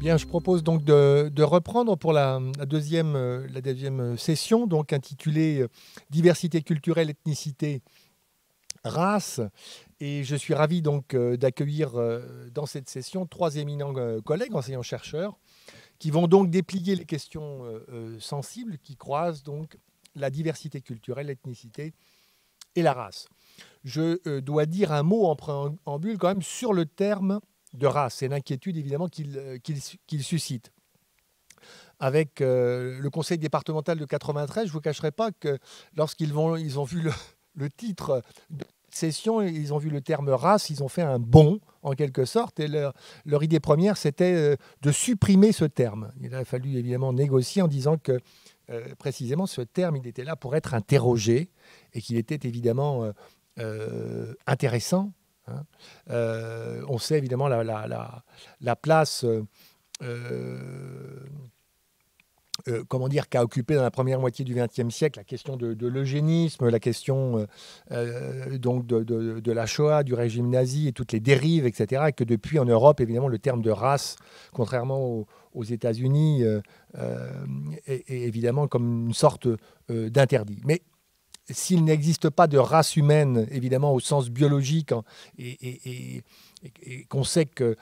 Bien, je propose donc de reprendre pour la deuxième session, donc intitulée Diversité culturelle, ethnicité, race. Et je suis ravi donc d'accueillir dans cette session trois éminents collègues, enseignants-chercheurs, qui vont donc déplier les questions sensibles qui croisent donc la diversité culturelle, l'ethnicité et la race. Je dois dire un mot en préambule quand même sur le terme de race et l'inquiétude évidemment qu'il suscite. Avec le conseil départemental de 93, je ne vous cacherai pas que lorsqu'ils ont vu le titre de session, ils ont vu le terme race, ils ont fait un bond en quelque sorte, et leur idée première c'était de supprimer ce terme. Il a fallu évidemment négocier en disant que précisément ce terme il était là pour être interrogé et qu'il était évidemment intéressant. Hein. On sait évidemment la place qu'a occupé dans la première moitié du XXe siècle la question de l'eugénisme, la question donc de la Shoah, du régime nazi et toutes les dérives, etc. Et que depuis en Europe, évidemment, le terme de race, contrairement aux États-Unis, est évidemment comme une sorte d'interdit. Mais s'il n'existe pas de race humaine, évidemment, au sens biologique, et qu'on sait que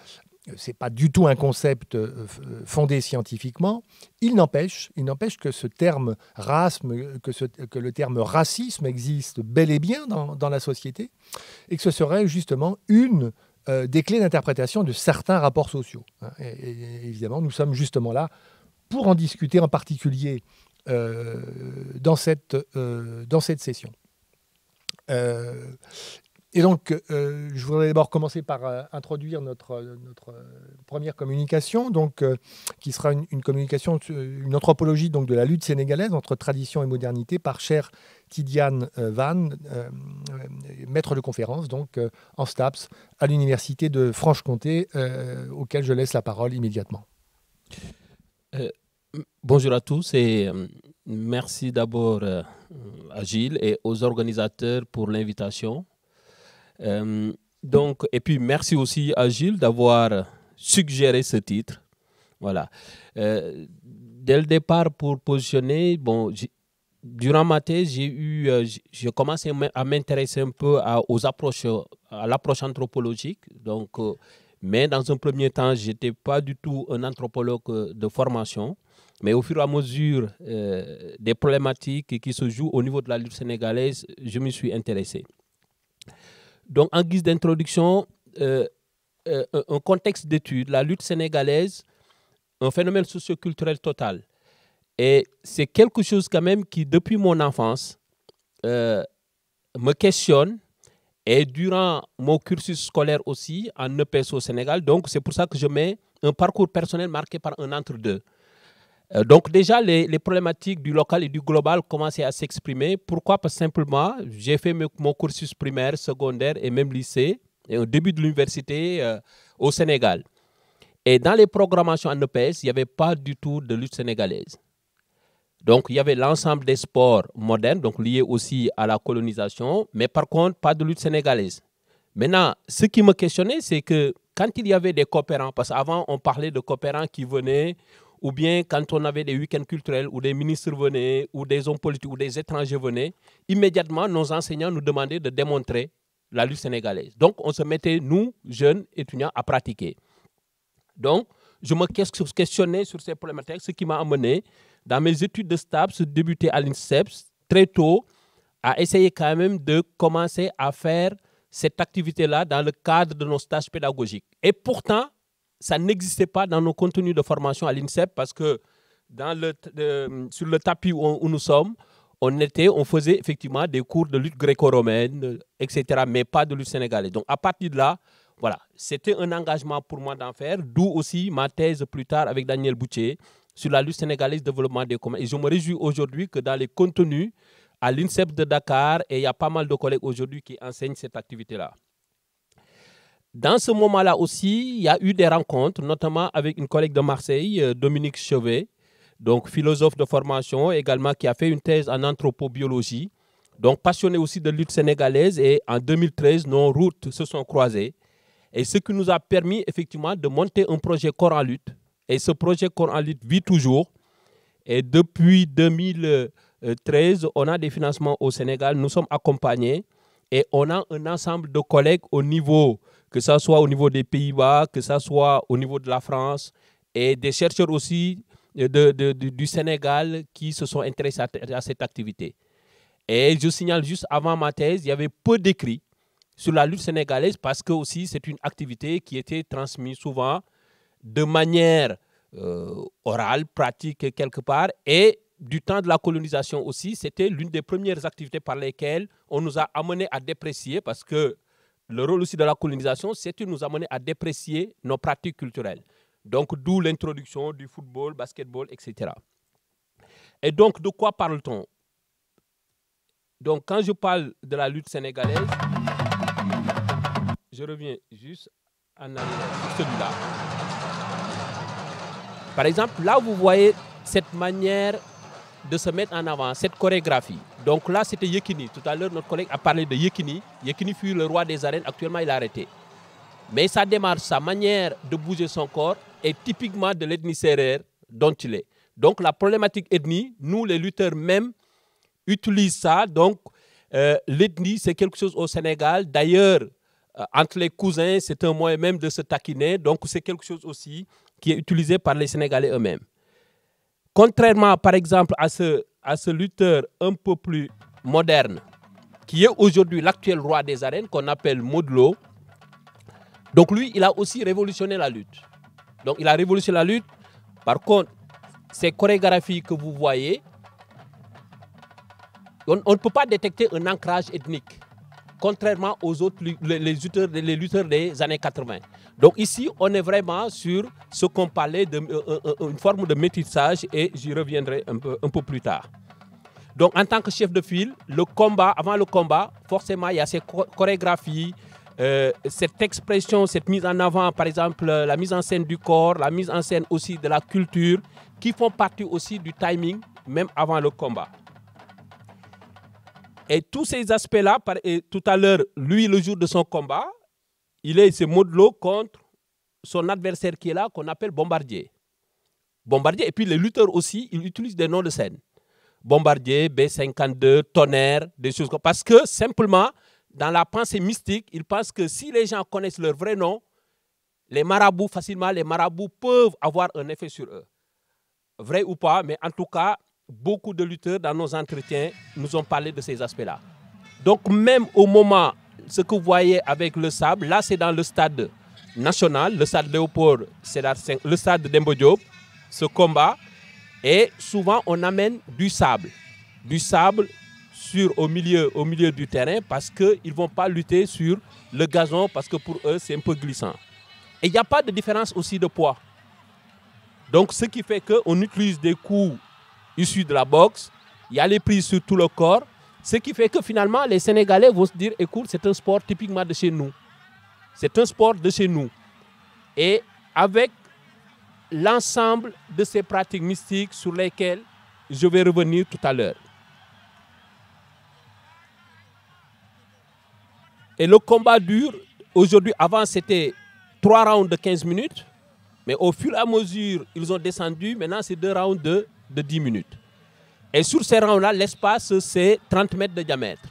ce n'est pas du tout un concept fondé scientifiquement, il n'empêche que ce terme race, que le terme racisme existe bel et bien dans la société, et que ce serait justement une des clés d'interprétation de certains rapports sociaux. Et évidemment, nous sommes justement là pour en discuter en particulier dans cette session. Et donc, je voudrais d'abord commencer par introduire notre première communication, donc, qui sera une communication, une anthropologie donc, de la lutte sénégalaise entre tradition et modernité par Cher Tidiane Van, maître de conférence donc, en STAPS à l'Université de Franche-Comté, auquel je laisse la parole immédiatement. Bonjour à tous et merci d'abord à Gilles et aux organisateurs pour l'invitation. Et puis merci aussi à Gilles d'avoir suggéré ce titre. Voilà. Dès le départ, pour positionner, durant ma thèse, j'ai commencé à m'intéresser un peu à l'approche anthropologique. Donc, mais dans un premier temps, je n'étais pas du tout un anthropologue de formation. Mais au fur et à mesure des problématiques qui se jouent au niveau de la lutte sénégalaise, je m'y suis intéressé. Donc, en guise d'introduction, un contexte d'étude, la lutte sénégalaise, un phénomène socioculturel total. Et c'est quelque chose quand même qui, depuis mon enfance, me questionne. Et durant mon cursus scolaire aussi, en EPS au Sénégal, donc c'est pour ça que je mets un parcours personnel marqué par un entre-deux. Donc déjà, les problématiques du local et du global commençaient à s'exprimer. Pourquoi? Parce que simplement, j'ai fait mon cursus primaire, secondaire et même lycée, et au début de l'université au Sénégal. Et dans les programmations en EPS, il n'y avait pas du tout de lutte sénégalaise. Donc il y avait l'ensemble des sports modernes, donc liés aussi à la colonisation, mais par contre, pas de lutte sénégalaise. Maintenant, ce qui me questionnait, c'est que quand il y avait des coopérants, parce qu'avant on parlait de coopérants qui venaient, ou bien quand on avait des week-ends culturels où des ministres venaient, ou des hommes politiques, ou des étrangers venaient, immédiatement, nos enseignants nous demandaient de démontrer la lutte sénégalaise. Donc, on se mettait, nous, jeunes étudiants, à pratiquer. Donc, je me questionnais sur ces problématiques, ce qui m'a amené, dans mes études de STAPS, débuter à l'INSEPS, très tôt, à essayer quand même de commencer à faire cette activité-là dans le cadre de nos stages pédagogiques. Et pourtant, ça n'existait pas dans nos contenus de formation à l'INSEP parce que sur le tapis où nous sommes, on faisait effectivement des cours de lutte gréco-romaine, etc., mais pas de lutte sénégalaise. Donc à partir de là, voilà, c'était un engagement pour moi d'en faire, d'où aussi ma thèse plus tard avec Daniel Boutier sur la lutte sénégalaise développement des communs. Et je me réjouis aujourd'hui que dans les contenus à l'INSEP de Dakar, et il y a pas mal de collègues aujourd'hui qui enseignent cette activité-là. Dans ce moment-là aussi, il y a eu des rencontres, notamment avec une collègue de Marseille, Dominique Chevet, donc philosophe de formation également, qui a fait une thèse en anthropobiologie, donc passionné aussi de lutte sénégalaise. Et en 2013, nos routes se sont croisées. Et ce qui nous a permis effectivement de monter un projet Corps en lutte, Et ce projet Corps en lutte vit toujours. Et depuis 2013, on a des financements au Sénégal. Nous sommes accompagnés et on a un ensemble de collègues au niveau, que ce soit au niveau des Pays-Bas, que ce soit au niveau de la France et des chercheurs aussi du Sénégal qui se sont intéressés à cette activité. Et je signale juste avant ma thèse, il y avait peu d'écrits sur la lutte sénégalaise parce que aussi c'est une activité qui était transmise souvent de manière orale, pratique quelque part, et du temps de la colonisation aussi, c'était l'une des premières activités par lesquelles on nous a amené à déprécier, parce que le rôle aussi de la colonisation, c'était de nous amener à déprécier nos pratiques culturelles. Donc d'où l'introduction du football, basketball, etc. Et donc de quoi parle-t-on? Donc quand je parle de la lutte sénégalaise, je reviens juste en arrière sur celui-là. Par exemple, là vous voyez cette manière de se mettre en avant, cette chorégraphie. Donc là c'était Yekini. Tout à l'heure notre collègue a parlé de Yekini. Yekini fut le roi des arènes, actuellement il a arrêté. Mais sa démarche, sa manière de bouger son corps est typiquement de l'ethnie sérère dont il est. Donc la problématique ethnie, nous les lutteurs même utilisent ça. Donc l'ethnie c'est quelque chose au Sénégal. D'ailleurs, entre les cousins, c'est un moyen même de se taquiner. Donc c'est quelque chose aussi qui est utilisé par les Sénégalais eux-mêmes. Contrairement par exemple à ce lutteur un peu plus moderne, qui est aujourd'hui l'actuel roi des arènes, qu'on appelle Modou Lo. Donc lui, il a aussi révolutionné la lutte. Donc il a révolutionné la lutte. Par contre, ces chorégraphies que vous voyez, on ne peut pas détecter un ancrage ethnique, contrairement aux autres les lutteurs des années 80. Donc ici, on est vraiment sur ce qu'on parlait d'une forme de métissage, et j'y reviendrai un peu plus tard. Donc en tant que chef de file, le combat, avant le combat, forcément, il y a ces chorégraphies, cette expression, cette mise en avant, par exemple, la mise en scène du corps, la mise en scène aussi de la culture, qui font partie aussi du timing, même avant le combat. Et tous ces aspects-là, tout à l'heure, lui, le jour de son combat, c'est Modou Lo contre son adversaire qui est là, qu'on appelle Bombardier. Bombardier, et puis les lutteurs aussi, ils utilisent des noms de scène. Bombardier, B52, Tonnerre, des choses comme ça. Parce que simplement, dans la pensée mystique, ils pensent que si les gens connaissent leur vrai nom, les marabouts peuvent avoir un effet sur eux. Vrai ou pas, mais en tout cas, beaucoup de lutteurs dans nos entretiens nous ont parlé de ces aspects-là. Donc même au moment, ce que vous voyez avec le sable, là c'est dans le stade national, le stade Léopold, c'est le stade de Demba Diop, ce combat, et souvent on amène du sable au milieu du terrain, parce qu'ils ne vont pas lutter sur le gazon, parce que pour eux c'est un peu glissant. Et il n'y a pas de différence aussi de poids. Donc ce qui fait qu'on utilise des coups issus de la boxe, il y a les prises sur tout le corps, ce qui fait que finalement les Sénégalais vont se dire, écoute, c'est un sport typiquement de chez nous. C'est un sport de chez nous. Et avec l'ensemble de ces pratiques mystiques sur lesquelles je vais revenir tout à l'heure. Et le combat dure, aujourd'hui, avant c'était 3 rounds de 15 minutes, mais au fur et à mesure, ils ont descendu, maintenant c'est 2 rounds de 10 minutes. Et sur ces rounds-là, l'espace, c'est 30 mètres de diamètre.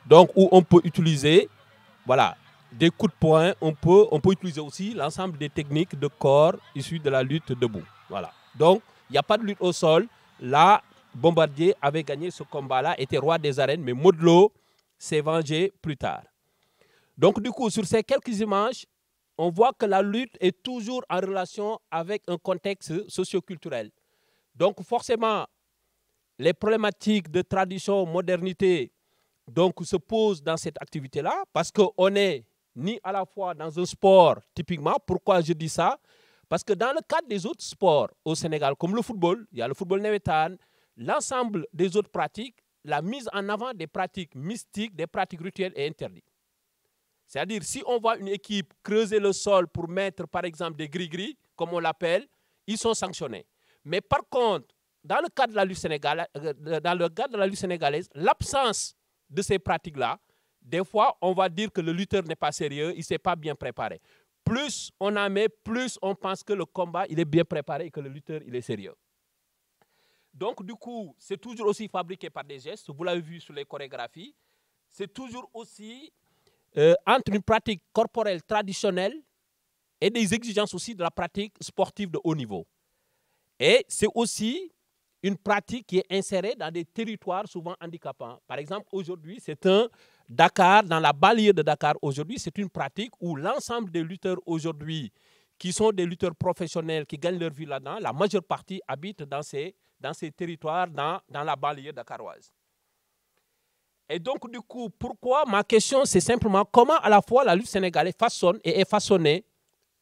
Donc, où on peut utiliser, voilà, des coups de poing, on peut utiliser aussi l'ensemble des techniques de corps issues de la lutte debout. Voilà. Donc, il n'y a pas de lutte au sol. Là, Bombardier avait gagné ce combat-là, était roi des arènes, mais Modou Lo s'est vengé plus tard. Donc, du coup, sur ces quelques images, on voit que la lutte est toujours en relation avec un contexte socio-culturel. Donc, forcément, les problématiques de tradition, modernité, donc, se posent dans cette activité-là, parce qu'on est ni à la fois dans un sport, typiquement. Pourquoi je dis ça? Parce que dans le cadre des autres sports au Sénégal, comme le football, il y a le football navétane, l'ensemble des autres pratiques, la mise en avant des pratiques mystiques, des pratiques rituelles est interdite. C'est-à-dire, si on voit une équipe creuser le sol pour mettre, par exemple, des gris-gris, comme on l'appelle, ils sont sanctionnés. Mais par contre, dans le cadre de la lutte sénégalaise, l'absence de ces pratiques-là, des fois, on va dire que le lutteur n'est pas sérieux, il ne s'est pas bien préparé. plus on en met, plus on pense que le combat il est bien préparé et que le lutteur il est sérieux. Donc du coup, c'est toujours aussi fabriqué par des gestes, vous l'avez vu sur les chorégraphies, c'est toujours aussi entre une pratique corporelle traditionnelle et des exigences aussi de la pratique sportive de haut niveau. Et c'est aussi une pratique qui est insérée dans des territoires souvent handicapants. Par exemple, aujourd'hui, c'est un Dakar, dans la banlieue de Dakar, aujourd'hui, c'est une pratique où l'ensemble des lutteurs aujourd'hui, qui sont des lutteurs professionnels, qui gagnent leur vie là-dedans, la majeure partie habitent dans ces territoires, dans la banlieue dakaroise. Et donc, du coup, pourquoi ma question, c'est simplement comment à la fois la lutte sénégalaise façonne et est façonnée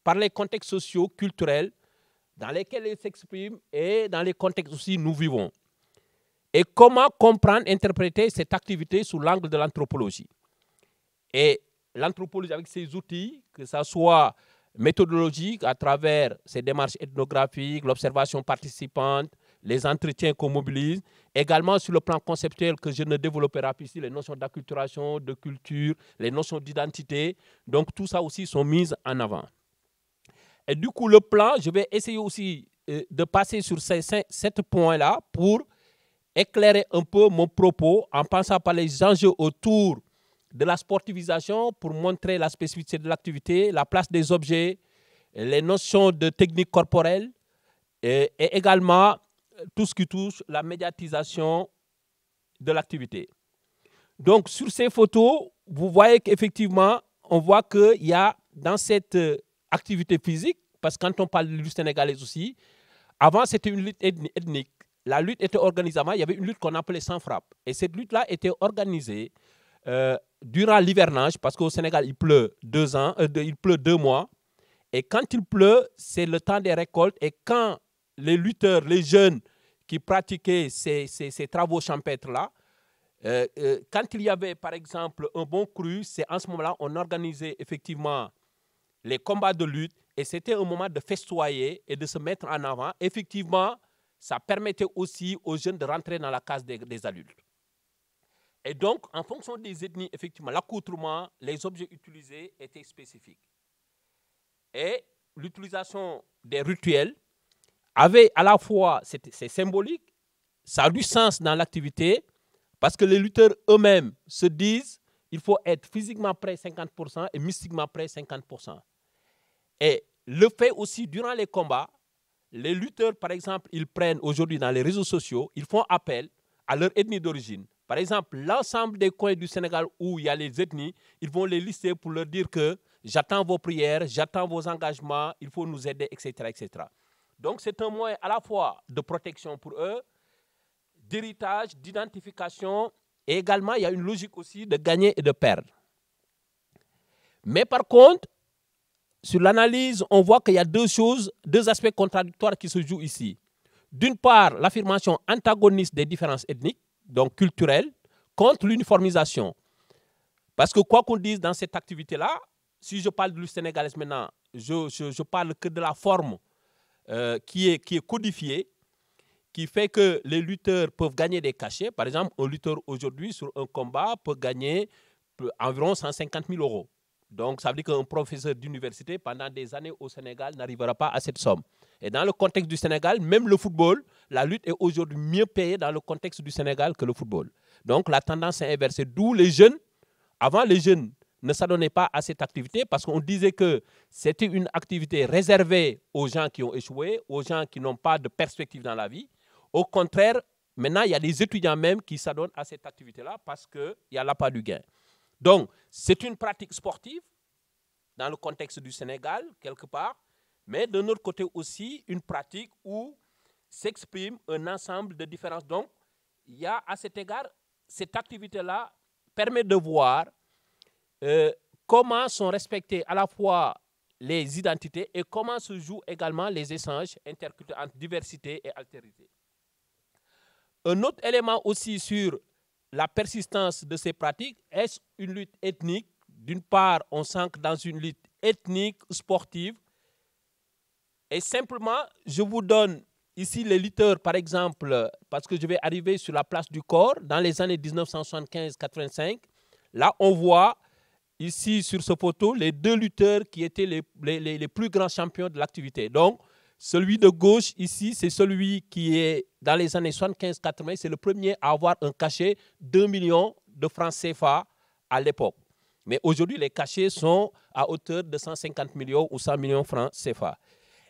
par les contextes sociaux, culturels, dans lesquels elle s'exprime et dans les contextes aussi nous vivons. Et comment comprendre, interpréter cette activité sous l'angle de l'anthropologie. Et l'anthropologie avec ses outils, que ce soit méthodologique à travers ses démarches ethnographiques, l'observation participante, les entretiens qu'on mobilise, également sur le plan conceptuel que je ne développerai pas ici, les notions d'acculturation, de culture, les notions d'identité. Donc tout ça aussi sont mises en avant. Et du coup, le plan, je vais essayer aussi de passer sur ces 7 points-là pour éclairer un peu mon propos en pensant par les enjeux autour de la sportivisation pour montrer la spécificité de l'activité, la place des objets, les notions de technique corporelle et également tout ce qui touche la médiatisation de l'activité. Donc, sur ces photos, vous voyez qu'effectivement, on voit qu'il y a dans cette activité physique, parce que quand on parle de lutte sénégalaise aussi, avant c'était une lutte ethnique. La lutte était organisée avant, il y avait une lutte qu'on appelait sans frappe. Et cette lutte-là était organisée durant l'hivernage, parce qu'au Sénégal, il pleut 2 mois. Et quand il pleut, c'est le temps des récoltes. Et quand les lutteurs, les jeunes qui pratiquaient ces travaux champêtres-là, quand il y avait par exemple un bon cru, c'est en ce moment-là on organisait effectivement les combats de lutte et c'était un moment de festoyer et de se mettre en avant. Effectivement, ça permettait aussi aux jeunes de rentrer dans la case des adultes. Et donc, en fonction des ethnies, effectivement, l'accoutrement, les objets utilisés étaient spécifiques. Et l'utilisation des rituels avait à la fois, c'est symbolique, ça a du sens dans l'activité, parce que les lutteurs eux-mêmes se disent il faut être physiquement prêt 50% et mystiquement prêt 50%. Et le fait aussi, durant les combats, les lutteurs, par exemple, ils prennent aujourd'hui dans les réseaux sociaux, ils font appel à leur ethnie d'origine. Par exemple, l'ensemble des coins du Sénégal où il y a les ethnies, ils vont les lister pour leur dire que j'attends vos prières, j'attends vos engagements, il faut nous aider, etc. etc. Donc c'est un moyen à la fois de protection pour eux, d'héritage, d'identification, et également il y a une logique aussi de gagner et de perdre. Mais par contre, sur l'analyse, on voit qu'il y a deux aspects contradictoires qui se jouent ici. D'une part, l'affirmation antagoniste des différences ethniques, donc culturelles, contre l'uniformisation. Parce que quoi qu'on dise dans cette activité-là, si je parle de lutte sénégalaise maintenant, je parle que de la forme qui est codifiée, qui fait que les lutteurs peuvent gagner des cachets. Par exemple, un lutteur aujourd'hui sur un combat peut gagner environ 150 000 €. Donc, ça veut dire qu'un professeur d'université, pendant des années au Sénégal, n'arrivera pas à cette somme. Et dans le contexte du Sénégal, même le football, la lutte est aujourd'hui mieux payée dans le contexte du Sénégal que le football. Donc, la tendance est inversée. D'où les jeunes, avant les jeunes ne s'adonnaient pas à cette activité parce qu'on disait que c'était une activité réservée aux gens qui ont échoué, aux gens qui n'ont pas de perspective dans la vie. Au contraire, maintenant, il y a des étudiants même qui s'adonnent à cette activité-là parce qu'il y a l'appât du gain. Donc, c'est une pratique sportive dans le contexte du Sénégal, quelque part, mais de notre côté aussi, une pratique où s'exprime un ensemble de différences. Donc, il y a à cet égard, cette activité-là permet de voir comment sont respectées à la fois les identités et comment se jouent également les échanges interculturels entre diversité et altérité. Un autre élément aussi sur la persistance de ces pratiques, est-ce une lutte ethnique? D'une part, on sent que dans une lutte ethnique, sportive, et simplement, je vous donne ici les lutteurs, par exemple, parce que je vais arriver sur la place du corps, dans les années 1975-85, là, on voit ici sur ce photo les deux lutteurs qui étaient les plus grands champions de l'activité. Donc, celui de gauche ici, c'est celui qui est dans les années 75-80, c'est le premier à avoir un cachet de 2 millions de francs CFA à l'époque. Mais aujourd'hui, les cachets sont à hauteur de 150 millions ou 100 millions de francs CFA.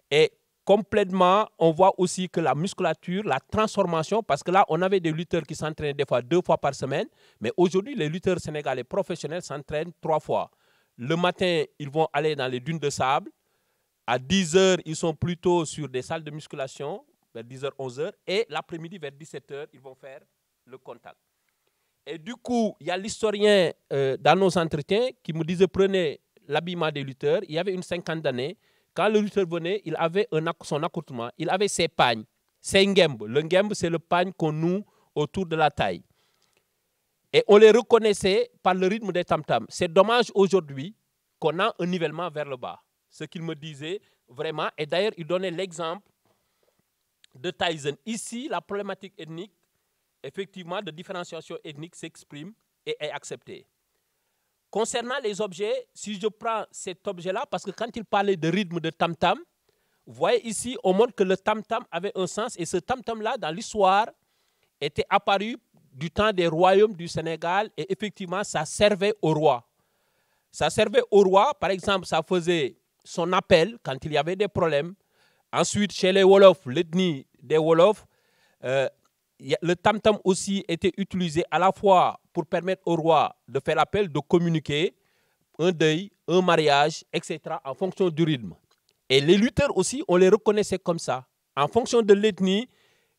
Et complètement, on voit aussi que la musculature, la transformation, parce que là, on avait des lutteurs qui s'entraînaient des fois 2 fois par semaine, mais aujourd'hui, les lutteurs sénégalais professionnels s'entraînent 3 fois. Le matin, ils vont aller dans les dunes de sable. À 10h, ils sont plutôt sur des salles de musculation, vers 10h, 11h. Et l'après-midi, vers 17h, ils vont faire le contact. Et du coup, il y a l'historien dans nos entretiens qui me disait, prenez l'habillement des lutteurs. Il y avait une 50 d'années. Quand le lutteur venait, il avait son accoutrement, il avait ses pagnes, ses ngemb. Le ngemb, c'est le pagne qu'on noue autour de la taille. Et on les reconnaissait par le rythme des tam-tams. C'est dommage aujourd'hui qu'on a un nivellement vers le bas. Ce qu'il me disait vraiment, et d'ailleurs, il donnait l'exemple de Tyson. Ici, la problématique ethnique, effectivement, de différenciation ethnique s'exprime et est acceptée. Concernant les objets, si je prends cet objet-là, parce que quand il parlait de rythme de tam-tam, vous voyez ici, on montre que le tam-tam avait un sens, et ce tam-tam-là, dans l'histoire, était apparu du temps des royaumes du Sénégal, et effectivement, ça servait au roi. Ça servait au roi, par exemple, ça faisait son appel quand il y avait des problèmes. Ensuite, chez les Wolofs, l'ethnie des Wolofs, le tam-tam aussi était utilisé à la fois pour permettre au roi de faire appel, de communiquer, un deuil, un mariage, etc., en fonction du rythme. Et les lutteurs aussi, on les reconnaissait comme ça. En fonction de l'ethnie,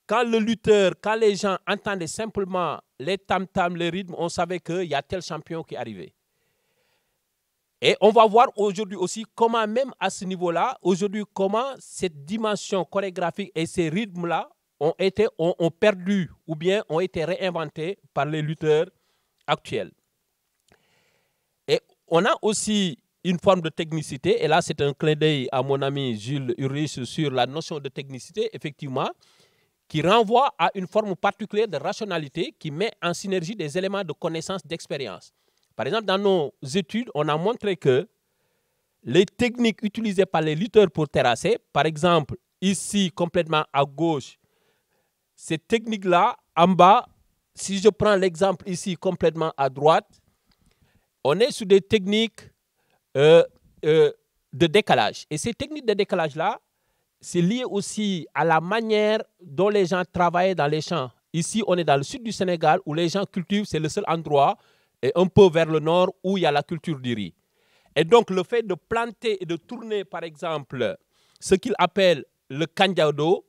quand le lutteur, quand les gens entendaient simplement les tam-tams, les rythmes, on savait qu'il y a tel champion qui arrivait. Et on va voir aujourd'hui aussi comment, même à ce niveau-là, aujourd'hui, comment cette dimension chorégraphique et ces rythmes-là ont perdu ou bien ont été réinventés par les lutteurs actuels. Et on a aussi une forme de technicité, et là c'est un clin d'œil à mon ami Jules Ulrich sur la notion de technicité, effectivement, qui renvoie à une forme particulière de rationalité qui met en synergie des éléments de connaissance, d'expérience. Par exemple, dans nos études, on a montré que les techniques utilisées par les lutteurs pour terrasser, par exemple, ici, complètement à gauche, ces techniques-là, en bas, si je prends l'exemple ici, complètement à droite, on est sur des techniques de décalage. Et ces techniques de décalage-là, c'est lié aussi à la manière dont les gens travaillent dans les champs. Ici, on est dans le sud du Sénégal où les gens cultivent, c'est le seul endroit, et un peu vers le nord où il y a la culture du riz. Et donc, le fait de planter et de tourner, par exemple, ce qu'ils appellent le kandiado,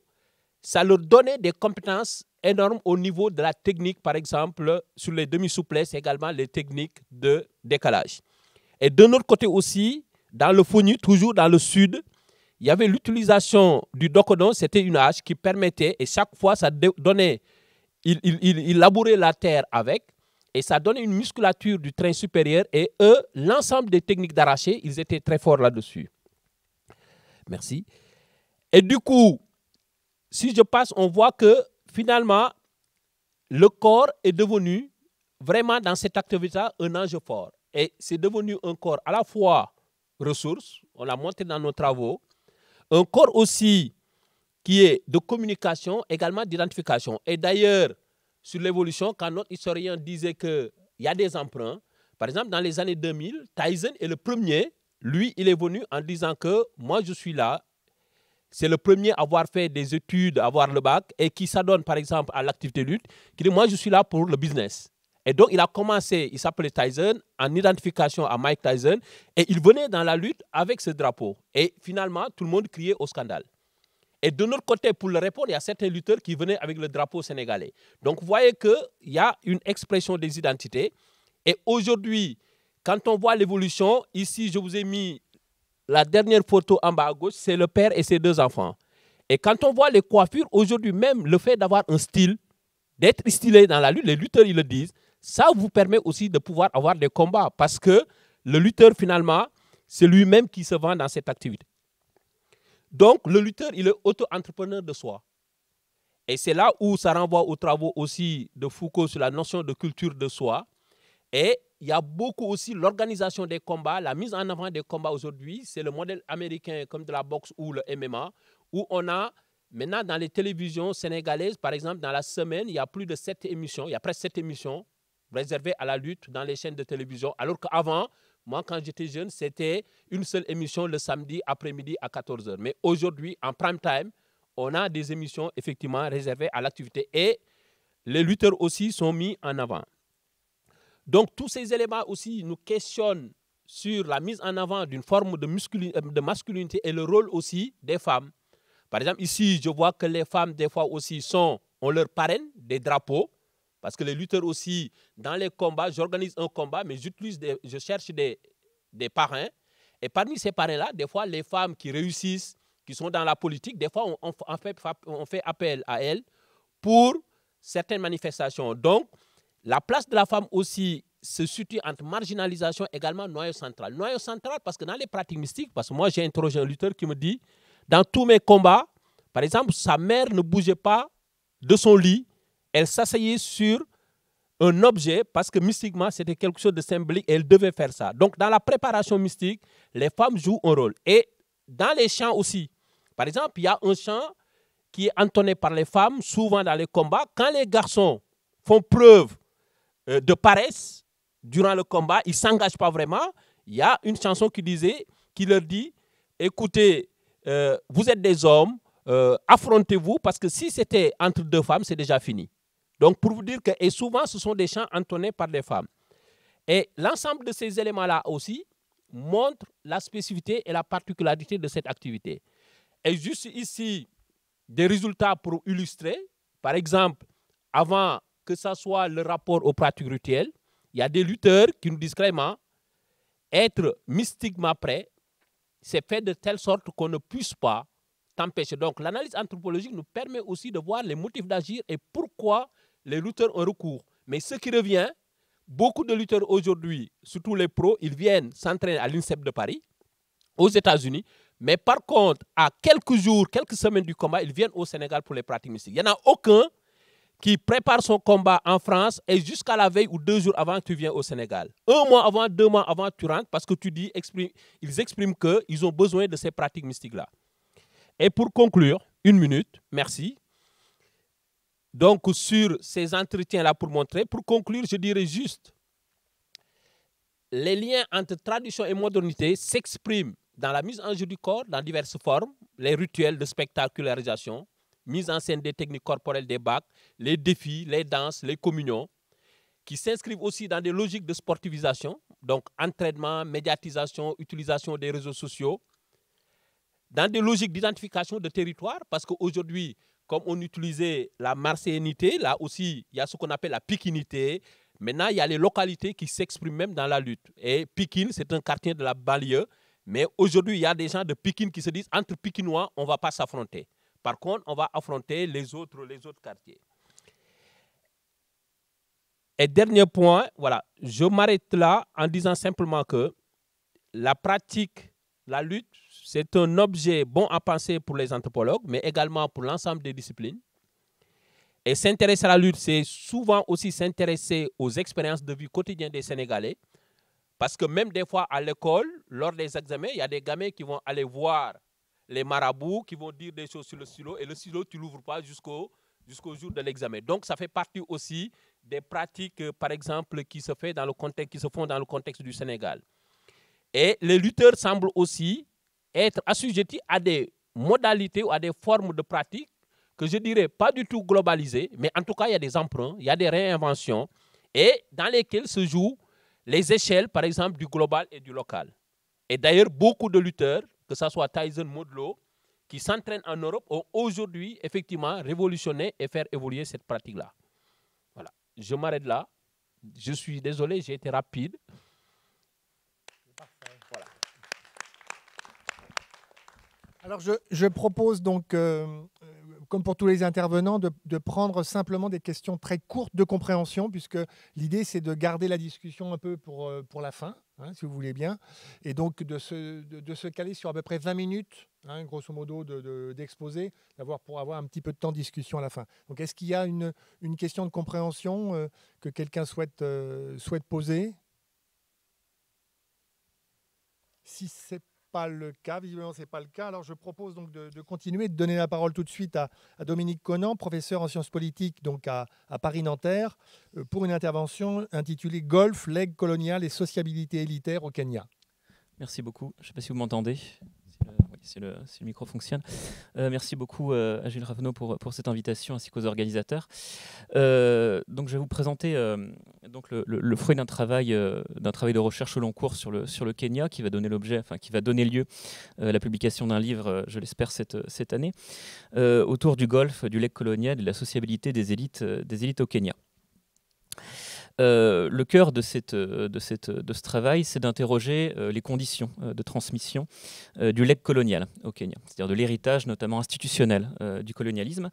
ça leur donnait des compétences énormes au niveau de la technique, par exemple, sur les demi-souplesses, également les techniques de décalage. Et de notre côté aussi, dans le Foni, toujours dans le sud, il y avait l'utilisation du dokodon, c'était une hache qui permettait, et chaque fois, ça donnait, il labourait la terre avec, et ça donnait une musculature du train supérieur, et eux, l'ensemble des techniques d'arraché, ils étaient très forts là-dessus. Merci. Et du coup, si je passe, on voit que finalement, le corps est devenu vraiment dans cette activité un enjeu fort. Et c'est devenu un corps à la fois ressource, on l'a montré dans nos travaux, un corps aussi qui est de communication, également d'identification. Et d'ailleurs, sur l'évolution, quand notre historien disait qu'il y a des emprunts, par exemple, dans les années 2000, Tyson est le premier, lui, il est venu en disant que moi, je suis là, c'est le premier à avoir fait des études, à avoir le bac, et qui s'adonne, par exemple, à l'activité lutte, qui dit, moi, je suis là pour le business. Et donc, il a commencé, il s'appelait Tyson, en identification à Mike Tyson, et il venait dans la lutte avec ce drapeau. Et finalement, tout le monde criait au scandale. Et de notre côté, pour le répondre, il y a certains lutteurs qui venaient avec le drapeau sénégalais. Donc, vous voyez qu'il y a une expression des identités. Et aujourd'hui, quand on voit l'évolution, ici, je vous ai mis la dernière photo en bas à gauche, c'est le père et ses 2 enfants. Et quand on voit les coiffures, aujourd'hui, même le fait d'avoir un style, d'être stylé dans la lutte, les lutteurs, ils le disent, ça vous permet aussi de pouvoir avoir des combats. Parce que le lutteur, finalement, c'est lui-même qui se vend dans cette activité. Donc, le lutteur, il est auto-entrepreneur de soi. Et c'est là où ça renvoie aux travaux aussi de Foucault sur la notion de culture de soi. Et il y a beaucoup aussi l'organisation des combats, la mise en avant des combats aujourd'hui. C'est le modèle américain comme de la boxe ou le MMA, où on a maintenant dans les télévisions sénégalaises, par exemple, dans la semaine, il y a plus de 7 émissions, il y a presque 7 émissions réservées à la lutte dans les chaînes de télévision. Alors qu'avant, moi, quand j'étais jeune, c'était une seule émission le samedi après-midi à 14 h. Mais aujourd'hui, en prime time, on a des émissions effectivement réservées à l'activité. Et les lutteurs aussi sont mis en avant. Donc, tous ces éléments aussi nous questionnent sur la mise en avant d'une forme de masculinité et le rôle aussi des femmes. Par exemple, ici, je vois que les femmes, des fois aussi, on leur parraine des drapeaux. Parce que les lutteurs aussi, dans les combats, j'organise un combat, mais je cherche des parrains. Et parmi ces parrains-là, des fois, les femmes qui réussissent, qui sont dans la politique, des fois, on fait appel à elles pour certaines manifestations. Donc, la place de la femme aussi se situe entre marginalisation et également noyau central. Noyau central parce que dans les pratiques mystiques, parce que moi j'ai interrogé un lutteur qui me dit, dans tous mes combats, par exemple, sa mère ne bougeait pas de son lit, elle s'asseyait sur un objet parce que mystiquement c'était quelque chose de symbolique et elle devait faire ça. Donc dans la préparation mystique, les femmes jouent un rôle. Et dans les chants aussi, par exemple, il y a un chant qui est entonné par les femmes, souvent dans les combats. Quand les garçons font preuve de paresse durant le combat, ils ne s'engagent pas vraiment. Il y a une chanson qui leur dit, écoutez, vous êtes des hommes, affrontez-vous, parce que si c'était entre deux femmes, c'est déjà fini. Donc pour vous dire que, et souvent ce sont des chants entonnés par des femmes. Et l'ensemble de ces éléments-là aussi montre la spécificité et la particularité de cette activité. Et juste ici, des résultats pour illustrer. Par exemple, avant que ce soit le rapport aux pratiques rituelles, il y a des lutteurs qui nous disent clairement être mystiquement prêt, c'est fait de telle sorte qu'on ne puisse pas t'empêcher. Donc l'analyse anthropologique nous permet aussi de voir les motifs d'agir et pourquoi les lutteurs ont recours. Mais ce qui revient, beaucoup de lutteurs aujourd'hui, surtout les pros, ils viennent s'entraîner à l'INSEP de Paris, aux États-Unis, mais par contre, à quelques jours, quelques semaines du combat, ils viennent au Sénégal pour les pratiques mystiques. Il n'y en a aucun qui prépare son combat en France et jusqu'à la veille ou 2 jours avant, tu viens au Sénégal. 1 mois avant, 2 mois avant, tu rentres parce que ils expriment qu'ils ont besoin de ces pratiques mystiques-là. Et pour conclure, 1 minute, merci. Donc, sur ces entretiens-là pour montrer, pour conclure, je dirais juste, les liens entre tradition et modernité s'expriment dans la mise en jeu du corps, dans diverses formes, les rituels de spectacularisation, mise en scène des techniques corporelles des bacs, les défis, les danses, les communions, qui s'inscrivent aussi dans des logiques de sportivisation, donc entraînement, médiatisation, utilisation des réseaux sociaux, dans des logiques d'identification de territoire, parce qu'aujourd'hui, comme on utilisait la marséennité, là aussi, il y a ce qu'on appelle la piquinité. Maintenant, il y a les localités qui s'expriment même dans la lutte. Et Pikine, c'est un quartier de la banlieue. Mais aujourd'hui, il y a des gens de Pikine qui se disent, entre Pikinois, on ne va pas s'affronter. Par contre, on va affronter les autres quartiers. Et dernier point, voilà, je m'arrête là en disant simplement que la pratique, la lutte, c'est un objet bon à penser pour les anthropologues, mais également pour l'ensemble des disciplines. Et s'intéresser à la lutte, c'est souvent aussi s'intéresser aux expériences de vie quotidiennes des Sénégalais. Parce que même des fois à l'école, lors des examens, il y a des gamins qui vont aller voir les marabouts, qui vont dire des choses sur le stylo, et le stylo, tu ne l'ouvres pas jusqu'au jour de l'examen. Donc, ça fait partie aussi des pratiques, par exemple, qui se font dans le contexte du Sénégal. Et les lutteurs semblent aussi être assujettis à des modalités ou à des formes de pratiques que je dirais pas du tout globalisées, mais en tout cas, il y a des emprunts, il y a des réinventions, et dans lesquelles se jouent les échelles, par exemple, du global et du local. Et d'ailleurs, beaucoup de lutteurs, que ce soit Tyson, Modlo, qui s'entraînent en Europe, ont aujourd'hui effectivement révolutionné et fait évoluer cette pratique-là. Voilà, je m'arrête là. Je suis désolé, j'ai été rapide. Voilà. Alors, je propose donc comme pour tous les intervenants, de prendre simplement des questions très courtes de compréhension, puisque l'idée, c'est de garder la discussion un peu pour la fin, hein, si vous voulez bien, et donc de se caler sur à peu près 20 minutes, hein, grosso modo, d'exposé, pour avoir un petit peu de temps de discussion à la fin. Donc, est-ce qu'il y a une question de compréhension que quelqu'un souhaite poser? Si ce n'est pas le cas, visiblement ce n'est pas le cas, alors je propose donc de continuer, de donner la parole tout de suite à Dominique Conant, professeur en sciences politiques donc à Paris-Nanterre, pour une intervention intitulée « Golfe, legs colonial et sociabilité élitaire au Kenya ». Merci beaucoup. Je ne sais pas si vous m'entendez. Si le micro fonctionne. Merci beaucoup à Gilles Ravenot pour cette invitation ainsi qu'aux organisateurs. Donc je vais vous présenter donc le fruit d'un travail de recherche au long cours sur le Kenya qui va donner lieu à la publication d'un livre, je l'espère cette année, autour du golfe, du legs colonial et de la sociabilité des élites au Kenya. Le cœur de ce travail, c'est d'interroger les conditions de transmission du legs colonial au Kenya, c'est-à-dire de l'héritage notamment institutionnel du colonialisme,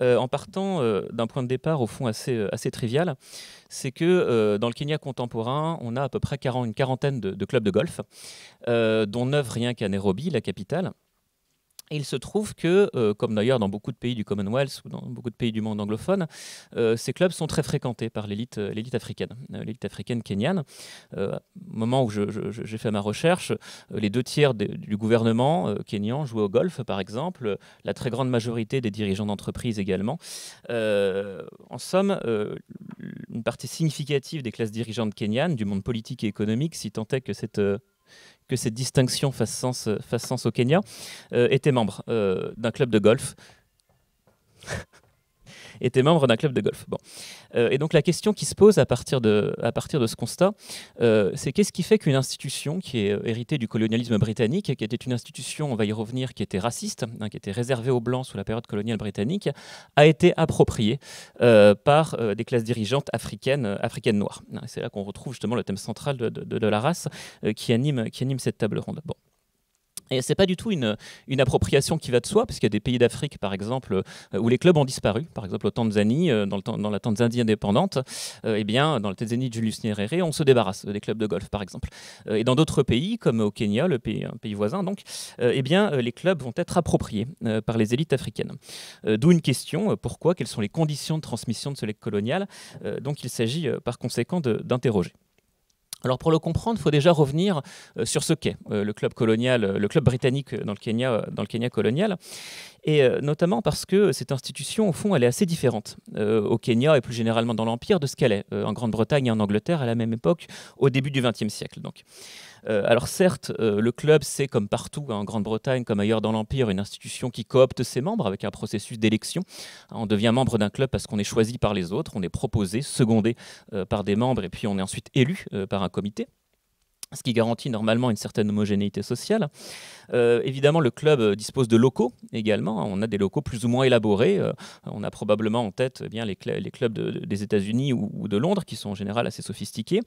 en partant d'un point de départ au fond assez trivial, c'est que dans le Kenya contemporain, on a à peu près une quarantaine de clubs de golf, dont 9 rien qu'à Nairobi, la capitale. Et il se trouve que, comme d'ailleurs dans beaucoup de pays du Commonwealth ou dans beaucoup de pays du monde anglophone, ces clubs sont très fréquentés par l'élite africaine kenyane. Au moment où j'ai fait ma recherche, les 2/3 du gouvernement kényan jouaient au golf, par exemple, la très grande majorité des dirigeants d'entreprises également. En somme, une partie significative des classes dirigeantes kenyanes, du monde politique et économique, si tant est que cette distinction fasse sens au Kenya, était membre d'un club de golf. Bon. Et donc la question qui se pose à partir de ce constat, c'est qu'est-ce qui fait qu'une institution qui est héritée du colonialisme britannique, qui était une institution, on va y revenir, qui était raciste, hein, qui était réservée aux Blancs sous la période coloniale britannique, a été appropriée par des classes dirigeantes africaines noires. C'est là qu'on retrouve justement le thème central de la race qui anime cette table ronde. Bon. Et ce n'est pas du tout une appropriation qui va de soi, parce qu'il y a des pays d'Afrique, par exemple, où les clubs ont disparu. Par exemple, au Tanzanie, dans la Tanzanie indépendante, dans la Tanzanie de Julius Nyerere, on se débarrasse des clubs de golf, par exemple. Et dans d'autres pays, comme au Kenya, un pays voisin, donc, les clubs vont être appropriés par les élites africaines. D'où une question, pourquoi? Quelles sont les conditions de transmission de ce legs colonial? Donc il s'agit par conséquent d'interroger. Alors pour le comprendre, il faut déjà revenir sur ce qu'est le club britannique dans le Kenya colonial, et notamment parce que cette institution, au fond, elle est assez différente au Kenya et plus généralement dans l'Empire de ce qu'elle est en Grande-Bretagne et en Angleterre à la même époque, au début du XXe siècle. Donc. Alors certes, le club, c'est comme partout, en Grande-Bretagne comme ailleurs dans l'Empire, une institution qui coopte ses membres avec un processus d'élection. On devient membre d'un club parce qu'on est choisi par les autres, on est proposé, secondé par des membres et puis on est ensuite élu par un comité, ce qui garantit normalement une certaine homogénéité sociale. Évidemment, le club dispose de locaux également. On a des locaux plus ou moins élaborés. On a probablement en tête les clubs des États-Unis ou de Londres, qui sont en général assez sophistiqués.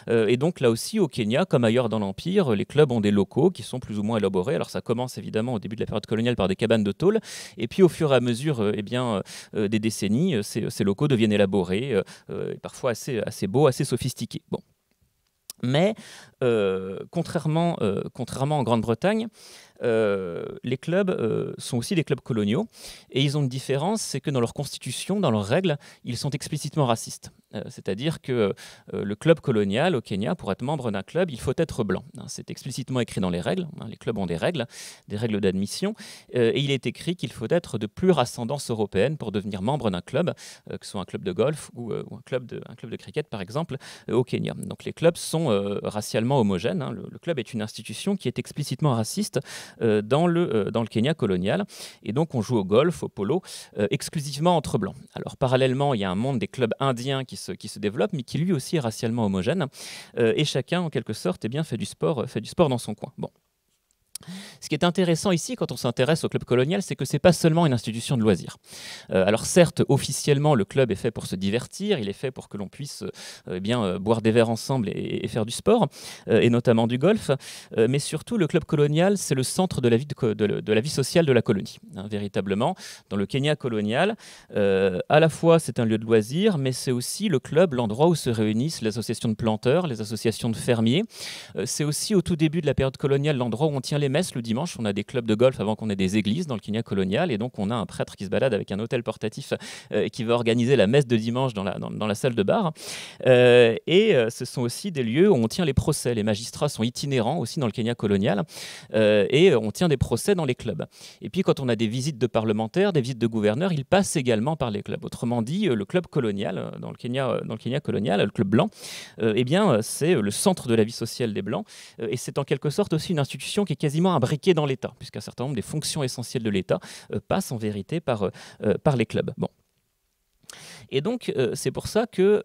Et donc là aussi, au Kenya, comme ailleurs dans l'Empire, les clubs ont des locaux qui sont plus ou moins élaborés. Alors ça commence évidemment au début de la période coloniale par des cabanes de tôle. Et puis au fur et à mesure des décennies, ces locaux deviennent élaborés, parfois assez beaux, assez sophistiqués. Bon. Mais contrairement en Grande-Bretagne, les clubs sont aussi des clubs coloniaux et ils ont une différence, c'est que dans leur constitution, dans leurs règles, ils sont explicitement racistes. C'est-à-dire que le club colonial au Kenya, pour être membre d'un club, il faut être blanc. C'est explicitement écrit dans les règles. Les clubs ont des règles d'admission, et il est écrit qu'il faut être de pure ascendance européenne pour devenir membre d'un club, que ce soit un club de golf ou un club de cricket par exemple, au Kenya. Donc les clubs sont racialement homogènes. Le club est une institution qui est explicitement raciste dans le Kenya colonial, et donc on joue au golf, au polo, exclusivement entre blancs. Alors parallèlement, il y a un monde des clubs indiens qui se développe, mais qui lui aussi est racialement homogène, et chacun en quelque sorte fait du sport dans son coin. Bon. Ce qui est intéressant ici, quand on s'intéresse au club colonial, c'est que ce n'est pas seulement une institution de loisirs. Alors certes, officiellement, le club est fait pour se divertir, il est fait pour que l'on puisse boire des verres ensemble et faire du sport, et notamment du golf, mais surtout, le club colonial, c'est le centre de la vie sociale de la colonie, hein, véritablement. Dans le Kenya colonial, à la fois, c'est un lieu de loisirs, mais c'est aussi le club, l'endroit où se réunissent les associations de planteurs, les associations de fermiers. C'est aussi, au tout début de la période coloniale, l'endroit où on tient les messes le dimanche. On a des clubs de golf avant qu'on ait des églises dans le Kenya colonial, et donc on a un prêtre qui se balade avec un autel portatif et qui va organiser la messe de dimanche dans la salle de bar. Ce sont aussi des lieux où on tient les procès. Les magistrats sont itinérants aussi dans le Kenya colonial, et on tient des procès dans les clubs. Et puis quand on a des visites de parlementaires, des visites de gouverneurs, ils passent également par les clubs. Autrement dit, le club colonial dans le Kenya colonial, le club blanc, c'est le centre de la vie sociale des Blancs, et c'est en quelque sorte aussi une institution qui est quasiment imbriquée dans l'État, puisqu'un certain nombre des fonctions essentielles de l'État passent en vérité par les clubs. Bon. Et donc, c'est pour ça que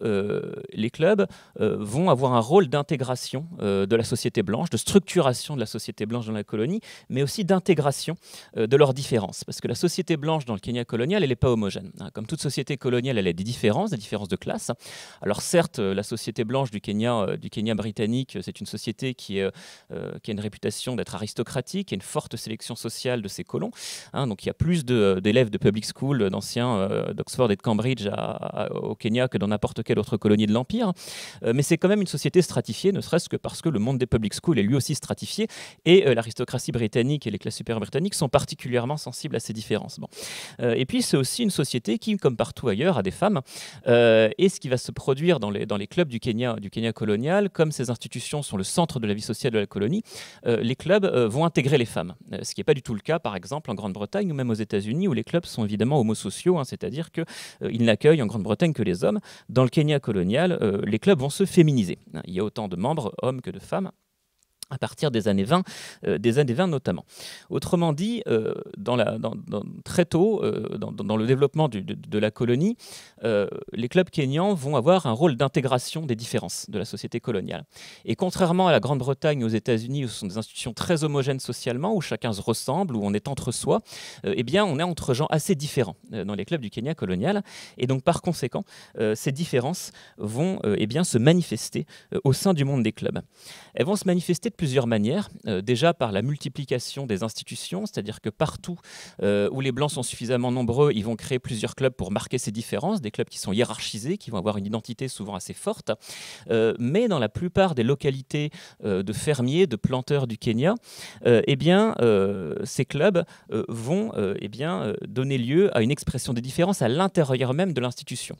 les clubs vont avoir un rôle d'intégration de la société blanche, de structuration de la société blanche dans la colonie, mais aussi d'intégration de leurs différences. Parce que la société blanche dans le Kenya colonial, elle n'est pas homogène. Hein. Comme toute société coloniale, elle a des différences de classe. Alors certes, la société blanche du Kenya britannique, c'est une société qui a une réputation d'être aristocratique, qui a une forte sélection sociale de ses colons. Hein. Donc il y a plus d'élèves de public school, d'anciens d'Oxford et de Cambridge au Kenya que dans n'importe quelle autre colonie de l'Empire. Mais c'est quand même une société stratifiée, ne serait-ce que parce que le monde des public schools est lui aussi stratifié, et l'aristocratie britannique et les classes supérieures britanniques sont particulièrement sensibles à ces différences. Bon. Et puis c'est aussi une société qui, comme partout ailleurs, a des femmes. Et ce qui va se produire dans les clubs du Kenya colonial, comme ces institutions sont le centre de la vie sociale de la colonie, les clubs vont intégrer les femmes. Ce qui n'est pas du tout le cas, par exemple, en Grande-Bretagne ou même aux États-Unis, où les clubs sont évidemment homosociaux, hein, c'est-à-dire qu'ils n'accueillent en Grande-Bretagne que les hommes. Dans le Kenya colonial, les clubs vont se féminiser. Il y a autant de membres, hommes que de femmes, à partir des années 20, notamment. Autrement dit, très tôt, dans le développement de la colonie, les clubs kenyans vont avoir un rôle d'intégration des différences de la société coloniale. Et contrairement à la Grande-Bretagne et aux États-Unis, où ce sont des institutions très homogènes socialement, où chacun se ressemble, où on est entre soi, eh bien, on est entre gens assez différents dans les clubs du Kenya colonial. Et donc, par conséquent, ces différences vont se manifester au sein du monde des clubs. Elles vont se manifester de plusieurs manières. Déjà par la multiplication des institutions, c'est-à-dire que partout où les Blancs sont suffisamment nombreux, ils vont créer plusieurs clubs pour marquer ces différences, des clubs qui sont hiérarchisés, qui vont avoir une identité souvent assez forte. Mais dans la plupart des localités de fermiers, de planteurs du Kenya, ces clubs vont donner lieu à une expression des différences à l'intérieur même de l'institution.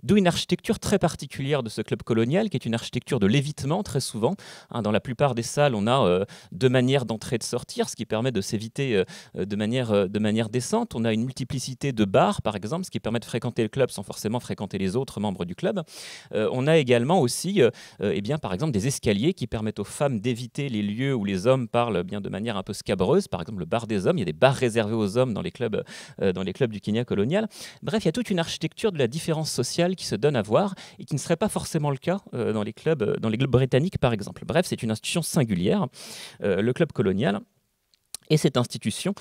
D'où une architecture très particulière de ce club colonial, qui est une architecture de l'évitement très souvent. Dans la plupart des salles, on a deux manières d'entrer et de sortir, ce qui permet de s'éviter de manière décente. On a une multiplicité de bars, par exemple, ce qui permet de fréquenter le club sans forcément fréquenter les autres membres du club. On a également aussi, par exemple, des escaliers qui permettent aux femmes d'éviter les lieux où les hommes parlent de manière un peu scabreuse. Par exemple, le bar des hommes. Il y a des bars réservés aux hommes dans les clubs du Kenya colonial. Bref, il y a toute une architecture de la différence sociale qui se donne à voir et qui ne serait pas forcément le cas dans les clubs britanniques, par exemple. Bref, c'est une institution singulière, le club colonial. Et cette institution,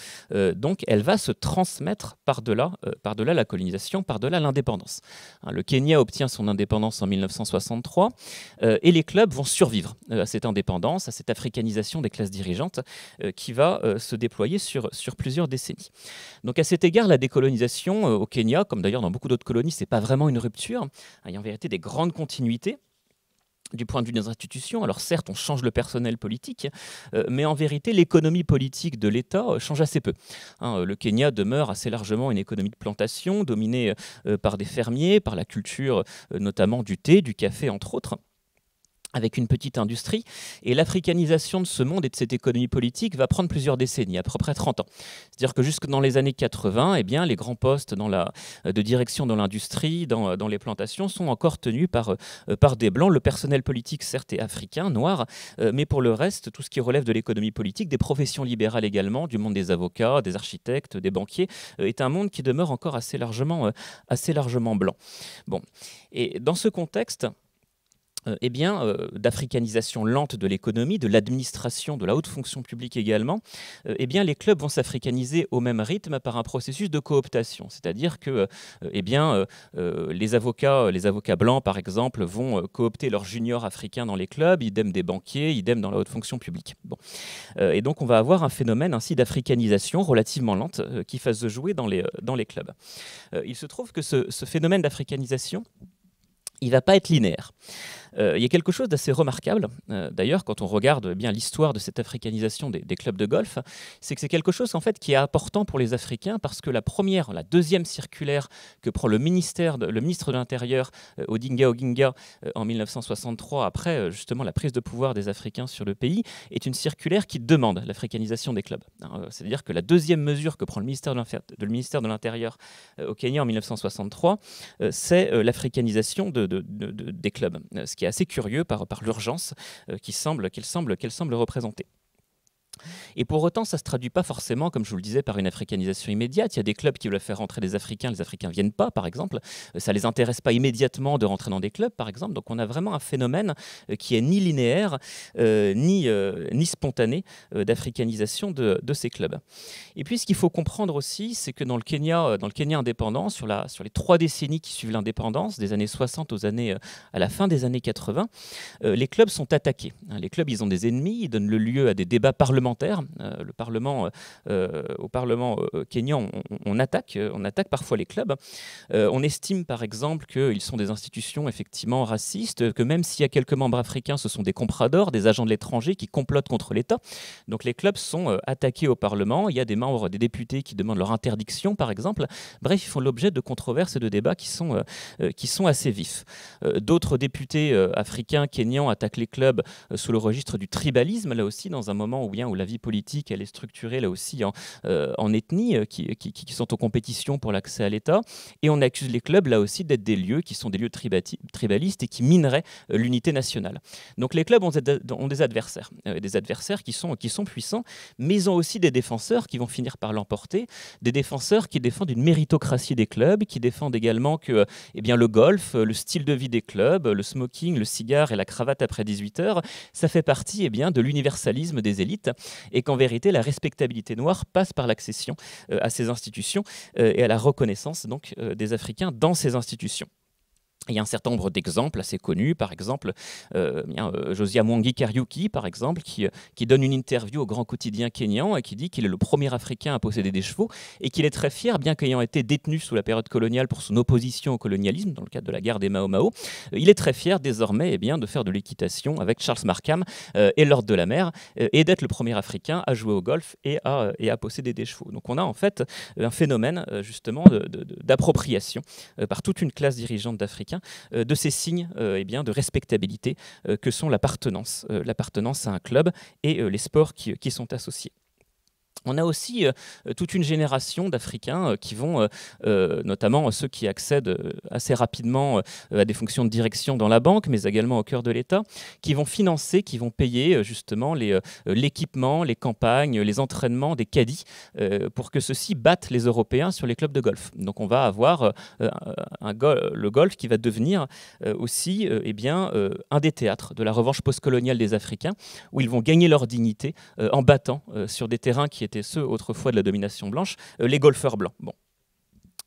donc, elle va se transmettre par-delà la colonisation, par-delà l'indépendance. Le Kenya obtient son indépendance en 1963 et les clubs vont survivre à cette indépendance, à cette africanisation des classes dirigeantes qui va se déployer sur plusieurs décennies. Donc à cet égard, la décolonisation au Kenya, comme d'ailleurs dans beaucoup d'autres colonies, ce n'est pas vraiment une rupture. Il y a en vérité des grandes continuités du point de vue des institutions. Alors certes, on change le personnel politique, mais en vérité, l'économie politique de l'État change assez peu. Le Kenya demeure assez largement une économie de plantation, dominée par des fermiers, par la culture notamment du thé, du café, entre autres, avec une petite industrie. Et l'africanisation de ce monde et de cette économie politique va prendre plusieurs décennies, à peu près 30 ans. C'est-à-dire que jusque dans les années 80, les grands postes de direction dans l'industrie, dans les plantations, sont encore tenus par des Blancs. Le personnel politique, certes, est africain, noir, mais pour le reste, tout ce qui relève de l'économie politique, des professions libérales également, du monde des avocats, des architectes, des banquiers, est un monde qui demeure encore assez largement blanc. Bon. Et dans ce contexte, d'africanisation lente de l'économie, de l'administration, de la haute fonction publique également, les clubs vont s'africaniser au même rythme par un processus de cooptation. C'est-à-dire que les avocats blancs, par exemple, vont coopter leurs juniors africains dans les clubs, idem des banquiers, idem dans la haute fonction publique. Bon. Et donc on va avoir un phénomène ainsi d'africanisation relativement lente qui va se jouer dans les clubs. Il se trouve que ce phénomène d'africanisation, il ne va pas être linéaire. Il y a quelque chose d'assez remarquable, d'ailleurs, quand on regarde bien l'histoire de cette africanisation des clubs de golf, c'est que c'est quelque chose en fait, qui est important pour les Africains parce que la deuxième circulaire que prend le ministre de l'Intérieur, Odinga Oginga, en 1963, après justement la prise de pouvoir des Africains sur le pays, est une circulaire qui demande l'africanisation des clubs. C'est-à-dire que la deuxième mesure que prend le ministère de l'Intérieur au Kenya en 1963, c'est l'africanisation des clubs. Ce qui est assez curieux par l'urgence qu'elle semble représenter. Et pour autant, ça ne se traduit pas forcément, comme je vous le disais, par une africanisation immédiate. Il y a des clubs qui veulent faire rentrer des Africains, les Africains ne viennent pas, par exemple. Ça ne les intéresse pas immédiatement de rentrer dans des clubs, par exemple. Donc on a vraiment un phénomène qui est ni linéaire, ni spontané d'africanisation de ces clubs. Et puis ce qu'il faut comprendre aussi, c'est que dans le Kenya indépendant, sur les 3 décennies qui suivent l'indépendance, des années 60 à la fin des années 80, les clubs sont attaqués. Les clubs, ils ont des ennemis, ils donnent le lieu à des débats parlementaires. Au Parlement kényan, on attaque parfois les clubs. On estime par exemple qu'ils sont des institutions effectivement racistes, que même s'il y a quelques membres africains, ce sont des compradors, des agents de l'étranger qui complotent contre l'État. Donc les clubs sont attaqués au Parlement. Il y a des députés qui demandent leur interdiction par exemple. Bref, ils font l'objet de controverses et de débats qui sont assez vifs. D'autres députés africains, kenyans, attaquent les clubs sous le registre du tribalisme, là aussi dans un moment où la vie politique elle est structurée là aussi en ethnies qui sont en compétition pour l'accès à l'État. Et on accuse les clubs là aussi d'être des lieux qui sont des lieux tribalistes et qui mineraient l'unité nationale. Donc les clubs ont des adversaires qui sont puissants, mais ils ont aussi des défenseurs qui vont finir par l'emporter, des défenseurs qui défendent une méritocratie des clubs, qui défendent également que le golf, le style de vie des clubs, le smoking, le cigare et la cravate après 18 heures, ça fait partie de l'universalisme des élites, et qu'en vérité, la respectabilité noire passe par l'accession à ces institutions et à la reconnaissance donc, des Africains dans ces institutions. Il y a un certain nombre d'exemples assez connus, par exemple Josia Mwangi Kariuki, par exemple, qui donne une interview au Grand Quotidien kényan et qui dit qu'il est le premier Africain à posséder des chevaux et qu'il est très fier, bien qu'ayant été détenu sous la période coloniale pour son opposition au colonialisme, dans le cadre de la guerre des Mao Mao, il est très fier désormais de faire de l'équitation avec Charles Markham et Lord de la Mer et d'être le premier Africain à jouer au golf et à posséder des chevaux. Donc on a en fait un phénomène justement d'appropriation par toute une classe dirigeante d'Africains de ces signes de respectabilité que sont l'appartenance à un club et les sports qui sont associés. On a aussi toute une génération d'Africains qui vont, notamment ceux qui accèdent assez rapidement à des fonctions de direction dans la banque, mais également au cœur de l'État, qui vont financer, qui vont payer justement l'équipement, les campagnes, les entraînements des caddies pour que ceux-ci battent les Européens sur les clubs de golf. Donc on va avoir le golf qui va devenir aussi un des théâtres de la revanche postcoloniale des Africains, où ils vont gagner leur dignité en battant sur des terrains qui étaient ceux autrefois de la domination blanche, les golfeurs blancs. Bon.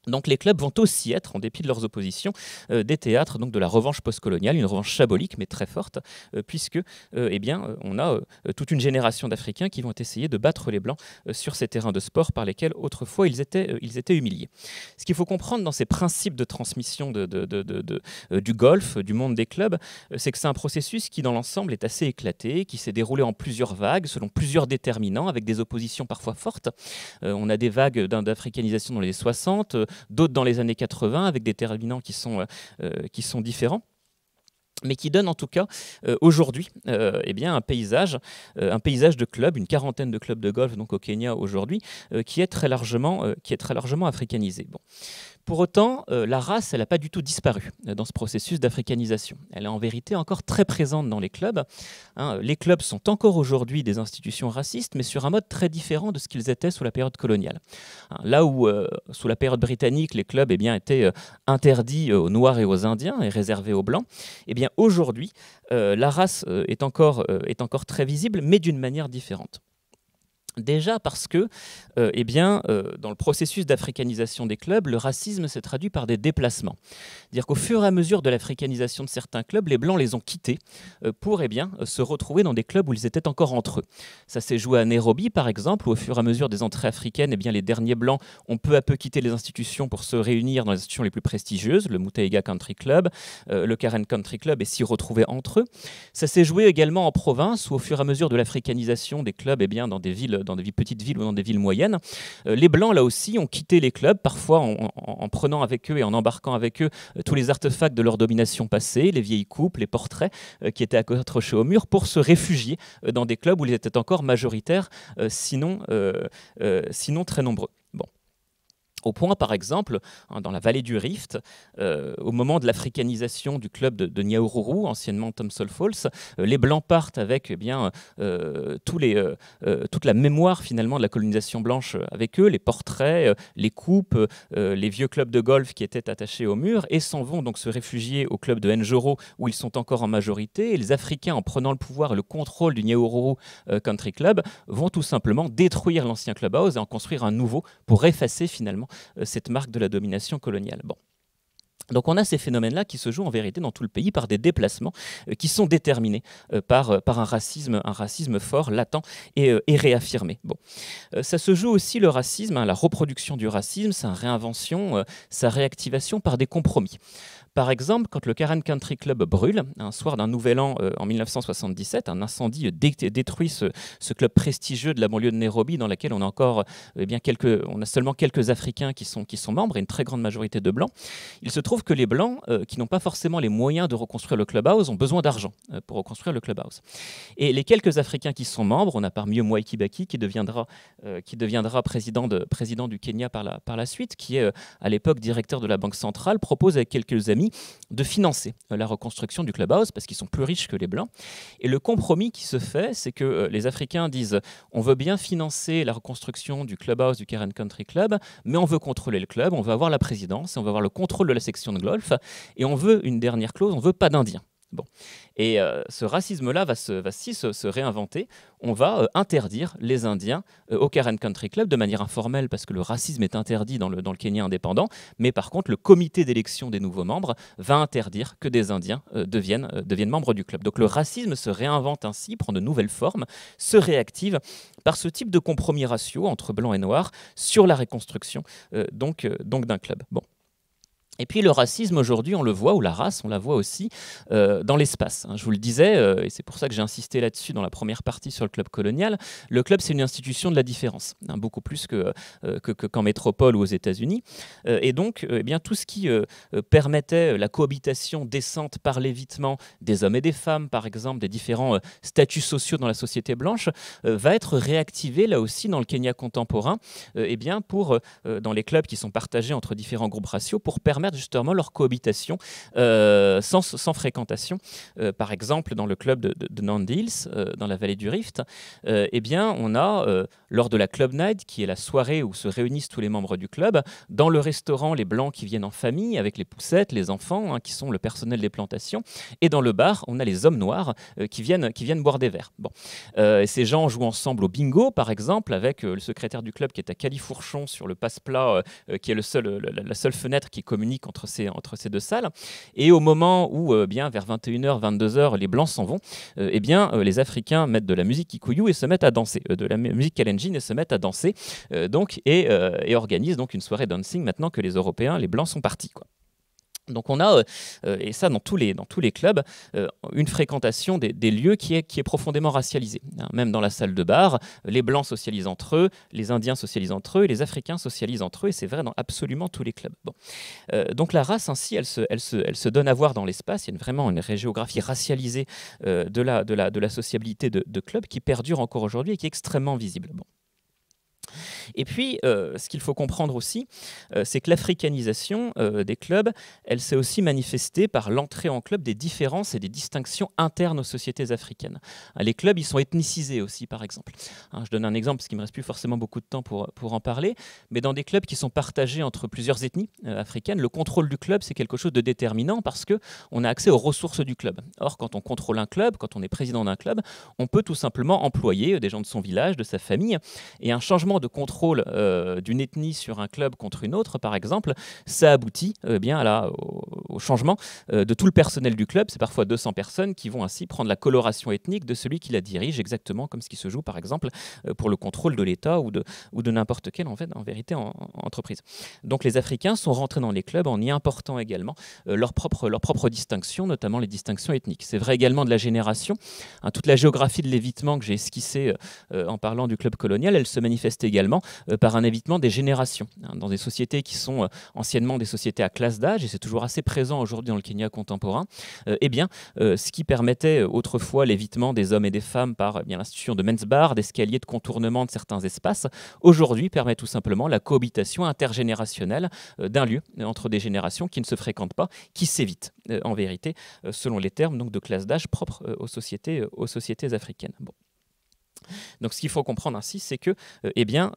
Donc les clubs vont aussi être, en dépit de leurs oppositions, des théâtres donc, de la revanche postcoloniale, une revanche chabolique mais très forte, puisque on a toute une génération d'Africains qui vont essayer de battre les Blancs sur ces terrains de sport par lesquels autrefois ils étaient humiliés. Ce qu'il faut comprendre dans ces principes de transmission du golf, du monde des clubs, c'est que c'est un processus qui dans l'ensemble est assez éclaté, qui s'est déroulé en plusieurs vagues, selon plusieurs déterminants, avec des oppositions parfois fortes. On a des vagues d'africanisation dans les 60, d'autres dans les années 80 avec des déterminants qui sont différents, mais qui donne en tout cas aujourd'hui un paysage de clubs, une quarantaine de clubs de golf donc au Kenya aujourd'hui, qui est très largement africanisé. Bon. Pour autant, la race, elle n'a pas du tout disparu dans ce processus d'africanisation. Elle est en vérité encore très présente dans les clubs. Les clubs sont encore aujourd'hui des institutions racistes, mais sur un mode très différent de ce qu'ils étaient sous la période coloniale. Là où, sous la période britannique, les clubs étaient interdits aux Noirs et aux Indiens et réservés aux Blancs, aujourd'hui, la race est encore très visible, mais d'une manière différente. Déjà parce que, dans le processus d'africanisation des clubs, le racisme s'est traduit par des déplacements. C'est-à-dire qu'au fur et à mesure de l'africanisation de certains clubs, les Blancs les ont quittés pour se retrouver dans des clubs où ils étaient encore entre eux. Ça s'est joué à Nairobi, par exemple, où au fur et à mesure des entrées africaines, les derniers Blancs ont peu à peu quitté les institutions pour se réunir dans les institutions les plus prestigieuses, le Muthaiga Country Club, le Karen Country Club, et s'y retrouver entre eux. Ça s'est joué également en province, où au fur et à mesure de l'africanisation des clubs, dans des petites villes ou dans des villes moyennes, les Blancs, là aussi, ont quitté les clubs, parfois en prenant avec eux et en embarquant avec eux tous les artefacts de leur domination passée, les vieilles coupes, les portraits qui étaient accrochés au mur, pour se réfugier dans des clubs où ils étaient encore majoritaires, sinon très nombreux. Bon. Au point, par exemple, dans la vallée du Rift, au moment de l'africanisation du club de Nyahururu, anciennement Thomson Falls, les Blancs partent avec toute la mémoire finalement de la colonisation blanche avec eux, les portraits, les coupes, les vieux clubs de golf qui étaient attachés au mur, et s'en vont donc se réfugier au club de Njoro où ils sont encore en majorité. Et les Africains, en prenant le pouvoir et le contrôle du Nyahururu Country Club, vont tout simplement détruire l'ancien clubhouse et en construire un nouveau pour effacer finalement cette marque de la domination coloniale. Bon. Donc on a ces phénomènes-là qui se jouent en vérité dans tout le pays par des déplacements qui sont déterminés par un racisme fort, latent et réaffirmé. Bon. Ça se joue aussi le racisme, la reproduction du racisme, sa réinvention, sa réactivation par des compromis. Par exemple, quand le Karen Country Club brûle, un soir d'un nouvel an en 1977, un incendie détruit ce club prestigieux de la banlieue de Nairobi, dans lequel on a encore on a seulement quelques Africains qui sont membres et une très grande majorité de Blancs. Il se trouve que les Blancs, qui n'ont pas forcément les moyens de reconstruire le clubhouse, ont besoin d'argent pour reconstruire le clubhouse. Et les quelques Africains qui sont membres, on a parmi eux Mwai Kibaki, qui deviendra président du Kenya par la suite, qui est à l'époque directeur de la Banque centrale, propose avec quelques amis de financer la reconstruction du clubhouse parce qu'ils sont plus riches que les Blancs. Et le compromis qui se fait, c'est que les Africains disent on veut bien financer la reconstruction du clubhouse du Karen Country Club, mais on veut contrôler le club, on veut avoir la présidence, on veut avoir le contrôle de la section de golf, et on veut une dernière clause, on veut pas d'Indiens. Bon. Et ce racisme-là va se réinventer. On va interdire les Indiens au Karen Country Club de manière informelle parce que le racisme est interdit dans le Kenya indépendant. Mais par contre, le comité d'élection des nouveaux membres va interdire que des Indiens deviennent membres du club. Donc le racisme se réinvente ainsi, prend de nouvelles formes, se réactive par ce type de compromis raciaux entre blancs et noirs sur la reconstruction donc d'un club. Bon. Et puis le racisme aujourd'hui, on le voit, ou la race, on la voit aussi dans l'espace. Je vous le disais, et c'est pour ça que j'ai insisté là-dessus dans la première partie sur le club colonial, le club c'est une institution de la différence, beaucoup plus qu'en métropole ou aux États-Unis. Et donc, tout ce qui permettait la cohabitation décente par l'évitement des hommes et des femmes, par exemple, des différents statuts sociaux dans la société blanche, va être réactivé là aussi dans le Kenya contemporain, dans les clubs qui sont partagés entre différents groupes raciaux pour permettre justement leur cohabitation sans fréquentation. Par exemple, dans le club de Nandi Hills, dans la vallée du Rift, on a, lors de la Club Night, qui est la soirée où se réunissent tous les membres du club, dans le restaurant, les Blancs qui viennent en famille, avec les poussettes, les enfants, qui sont le personnel des plantations, et dans le bar, on a les hommes noirs qui viennent boire des verres. Bon. Ces gens jouent ensemble au bingo, par exemple, avec le secrétaire du club qui est à Califourchon sur le passe-plat, qui est la seule fenêtre qui communique entre ces deux salles. Et au moment où, vers 21h, 22h, les Blancs s'en vont, les Africains mettent de la musique Kikuyu et se mettent à danser, de la musique Kalenjin et se mettent à danser, et organisent donc une soirée dancing maintenant que les Européens, les Blancs sont partis, quoi. Donc on a, et ça dans tous les clubs, une fréquentation des lieux qui est profondément racialisée. Même dans la salle de bar, les Blancs socialisent entre eux, les Indiens socialisent entre eux, et les Africains socialisent entre eux, et c'est vrai dans absolument tous les clubs. Bon. Donc la race ainsi, elle se donne à voir dans l'espace. Il y a vraiment une géographie racialisée de la sociabilité de clubs qui perdure encore aujourd'hui et qui est extrêmement visible. Bon. Et puis, ce qu'il faut comprendre aussi, c'est que l'africanisation des clubs, elle s'est aussi manifestée par l'entrée en club des différences et des distinctions internes aux sociétés africaines. Les clubs, ils sont ethnicisés aussi, par exemple. Je donne un exemple, parce qu'il ne me reste plus forcément beaucoup de temps pour en parler, mais dans des clubs qui sont partagés entre plusieurs ethnies africaines, le contrôle du club, c'est quelque chose de déterminant parce qu'on a accès aux ressources du club. Or, quand on contrôle un club, quand on est président d'un club, on peut tout simplement employer des gens de son village, de sa famille, et un changement de contrôle d'une ethnie sur un club contre une autre, par exemple, ça aboutit au changement de tout le personnel du club. C'est parfois 200 personnes qui vont ainsi prendre la coloration ethnique de celui qui la dirige, exactement comme ce qui se joue, par exemple, pour le contrôle de l'État ou de n'importe quelle, en vérité, entreprise. Donc les Africains sont rentrés dans les clubs en y important également leurs propres distinctions, notamment les distinctions ethniques. C'est vrai également de la génération. Toute la géographie de l'évitement que j'ai esquissée en parlant du club colonial, elle se manifeste également par un évitement des générations. Dans des sociétés qui sont anciennement des sociétés à classe d'âge, et c'est toujours assez présent aujourd'hui dans le Kenya contemporain, ce qui permettait autrefois l'évitement des hommes et des femmes par l'institution de men's bar, d'escaliers de contournement de certains espaces, aujourd'hui permet tout simplement la cohabitation intergénérationnelle d'un lieu entre des générations qui ne se fréquentent pas, qui s'évitent en vérité, selon les termes donc, de classe d'âge propres aux sociétés africaines. Bon. Donc ce qu'il faut comprendre ainsi, c'est que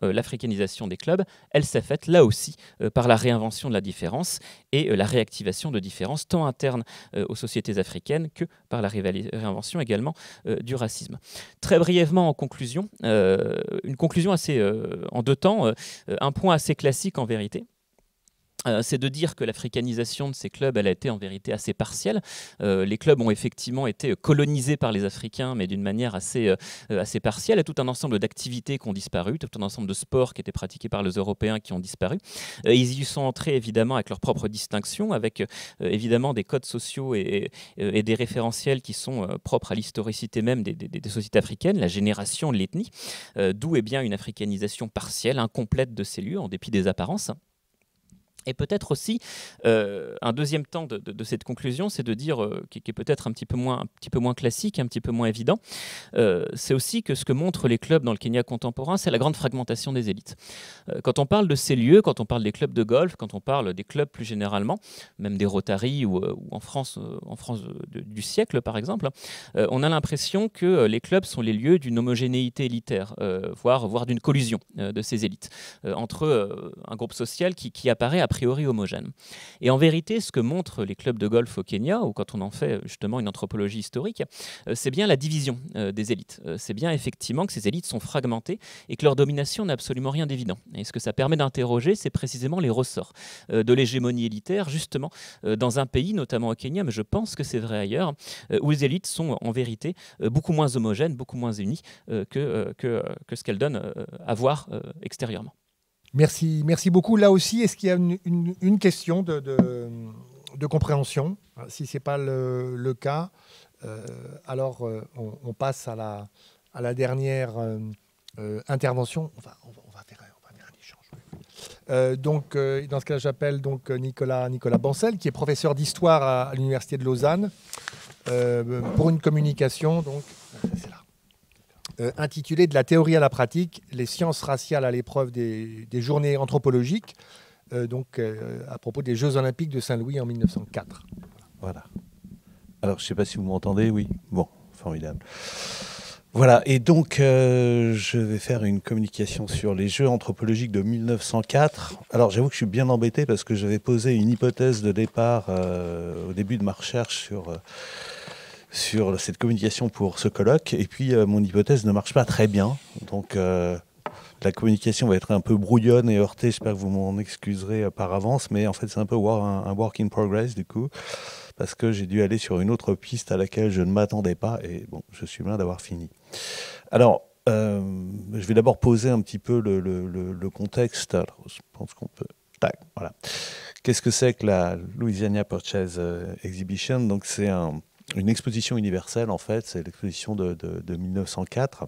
l'africanisation des clubs, elle s'est faite là aussi par la réinvention de la différence et la réactivation de différences tant internes aux sociétés africaines que par la réinvention également du racisme. Très brièvement en conclusion, une conclusion assez en deux temps, un point assez classique en vérité. C'est de dire que l'africanisation de ces clubs, elle a été en vérité assez partielle. Les clubs ont effectivement été colonisés par les Africains, mais d'une manière assez partielle. Il y a tout un ensemble d'activités qui ont disparu, tout un ensemble de sports qui étaient pratiqués par les Européens qui ont disparu. Ils y sont entrés évidemment avec leurs propres distinctions, avec évidemment des codes sociaux et des référentiels qui sont propres à l'historicité même des sociétés africaines, la génération de l'ethnie, d'où une africanisation partielle, incomplète de ces lieux, en dépit des apparences. Et peut-être aussi, un deuxième temps de cette conclusion, c'est de dire, qui est peut-être un petit peu moins classique, un petit peu moins évident, c'est aussi que ce que montrent les clubs dans le Kenya contemporain, c'est la grande fragmentation des élites. Quand on parle de ces lieux, quand on parle des clubs de golf, quand on parle des clubs plus généralement, même des Rotary ou en France du siècle par exemple, on a l'impression que les clubs sont les lieux d'une homogénéité élitaire, voire d'une collusion de ces élites, entre un groupe social qui apparaît a priori homogène. Et en vérité, ce que montrent les clubs de golf au Kenya, ou quand on en fait justement une anthropologie historique, c'est bien la division des élites. C'est bien effectivement que ces élites sont fragmentées et que leur domination n'a absolument rien d'évident. Et ce que ça permet d'interroger, c'est précisément les ressorts de l'hégémonie élitaire, justement, dans un pays, notamment au Kenya, mais je pense que c'est vrai ailleurs, où les élites sont en vérité beaucoup moins homogènes, beaucoup moins unies que ce qu'elles donnent à voir extérieurement. Merci beaucoup. Là aussi, est-ce qu'il y a une question de compréhension? Si ce n'est pas le cas, alors on passe à la dernière intervention. On va faire un échange. Donc, dans ce cas, j'appelle donc Nicolas Bancel, qui est professeur d'histoire à l'Université de Lausanne, pour une communication. Donc, c'est là. Intitulé De la théorie à la pratique, les sciences raciales à l'épreuve des journées anthropologiques, à propos des Jeux Olympiques de Saint-Louis en 1904. Voilà. Alors, je ne sais pas si vous m'entendez, oui. Bon, formidable. Voilà, et donc je vais faire une communication sur les Jeux anthropologiques de 1904. Alors, j'avoue que je suis bien embêté parce que j'avais posé une hypothèse de départ au début de ma recherche sur cette communication pour ce colloque, et puis mon hypothèse ne marche pas très bien, donc la communication va être un peu brouillonne et heurtée, j'espère que vous m'en excuserez par avance, mais en fait c'est un peu un work in progress du coup, parce que j'ai dû aller sur une autre piste à laquelle je ne m'attendais pas, et bon, je suis bien d'avoir fini. Alors, je vais d'abord poser un petit peu le contexte. Alors, je pense qu'on peut... Tac, voilà. Qu'est-ce que c'est que la Louisiana Purchase Exhibition? Donc c'est une exposition universelle, en fait, c'est l'exposition de 1904.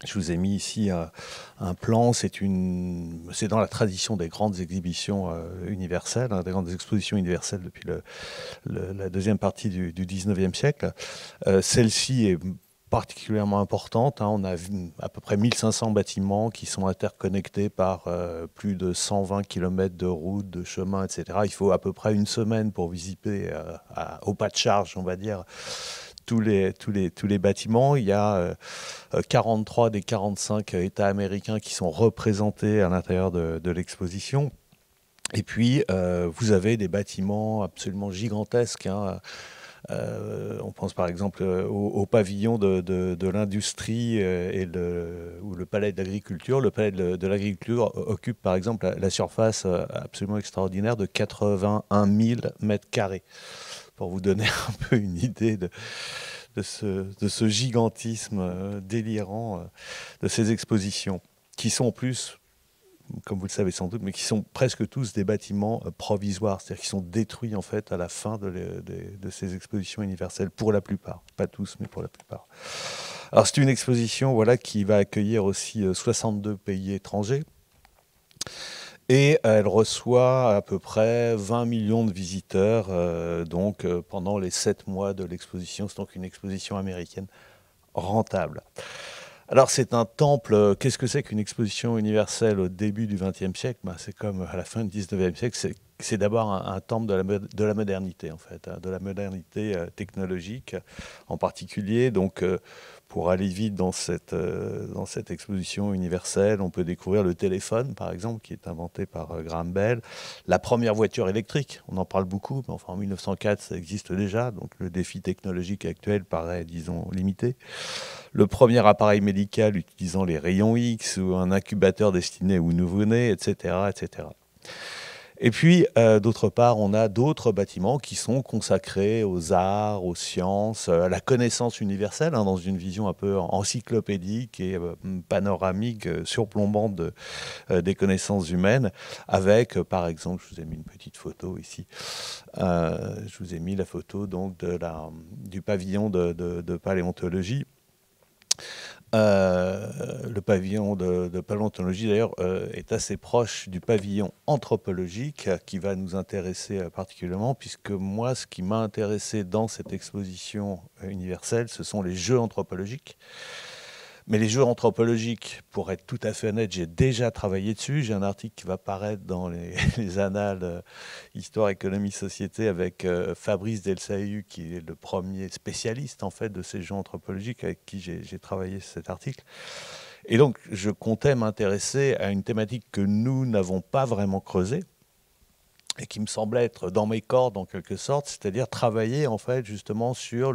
Je vous ai mis ici un plan, c'est dans la tradition des grandes exhibitions universelles, des grandes expositions universelles depuis la deuxième partie du 19e siècle. Celle-ci est particulièrement importante. On a à peu près 1500 bâtiments qui sont interconnectés par plus de 120 km de routes, de chemins, etc. Il faut à peu près une semaine pour visiter au pas de charge, on va dire, tous les bâtiments. Il y a 43 des 45 États américains qui sont représentés à l'intérieur de l'exposition. Et puis, vous avez des bâtiments absolument gigantesques. On pense par exemple au pavillon de l'industrie ou le palais de l'agriculture. Le palais de l'agriculture occupe par exemple la surface absolument extraordinaire de 81 000 mètres carrés. Pour vous donner un peu une idée de ce gigantisme délirant de ces expositions, qui sont en plus, comme vous le savez sans doute, mais qui sont presque tous des bâtiments provisoires, c'est-à-dire qui sont détruits en fait à la fin de ces expositions universelles, pour la plupart, pas tous, mais pour la plupart. Alors c'est une exposition qui va accueillir aussi 62 pays étrangers, et elle reçoit à peu près 20 millions de visiteurs pendant les 7 mois de l'exposition. C'est donc une exposition américaine rentable. Alors c'est un temple. Qu'est-ce que c'est qu'une exposition universelle au début du XXe siècle? C'est comme à la fin du XIXe siècle. C'est d'abord un temple de la modernité, en fait, de la modernité technologique en particulier. Donc pour aller vite dans cette exposition universelle, on peut découvrir le téléphone, par exemple, qui est inventé par Graham Bell. La première voiture électrique, on en parle beaucoup, mais enfin en 1904, ça existe déjà. Donc le défi technologique actuel paraît, disons, limité. Le premier appareil médical utilisant les rayons X ou un incubateur destiné aux nouveau-nés, etc., etc. Et puis, d'autre part, on a d'autres bâtiments qui sont consacrés aux arts, aux sciences, à la connaissance universelle, dans une vision un peu encyclopédique et panoramique, surplombante des connaissances humaines, avec, par exemple, je vous ai mis une petite photo ici, je vous ai mis la photo donc, du pavillon de paléontologie. Le pavillon de paléontologie, d'ailleurs, est assez proche du pavillon anthropologique qui va nous intéresser particulièrement, puisque moi, ce qui m'a intéressé dans cette exposition universelle, ce sont les jeux anthropologiques. Mais les jeux anthropologiques, pour être tout à fait honnête, j'ai déjà travaillé dessus. J'ai un article qui va paraître dans les annales Histoire, Économie, Société avec Fabrice Delsailly, qui est le premier spécialiste en fait de ces jeux anthropologiques avec qui j'ai travaillé cet article. Et donc, je comptais m'intéresser à une thématique que nous n'avons pas vraiment creusée et qui me semblait être dans mes cordes en quelque sorte, c'est-à-dire travailler en fait justement sur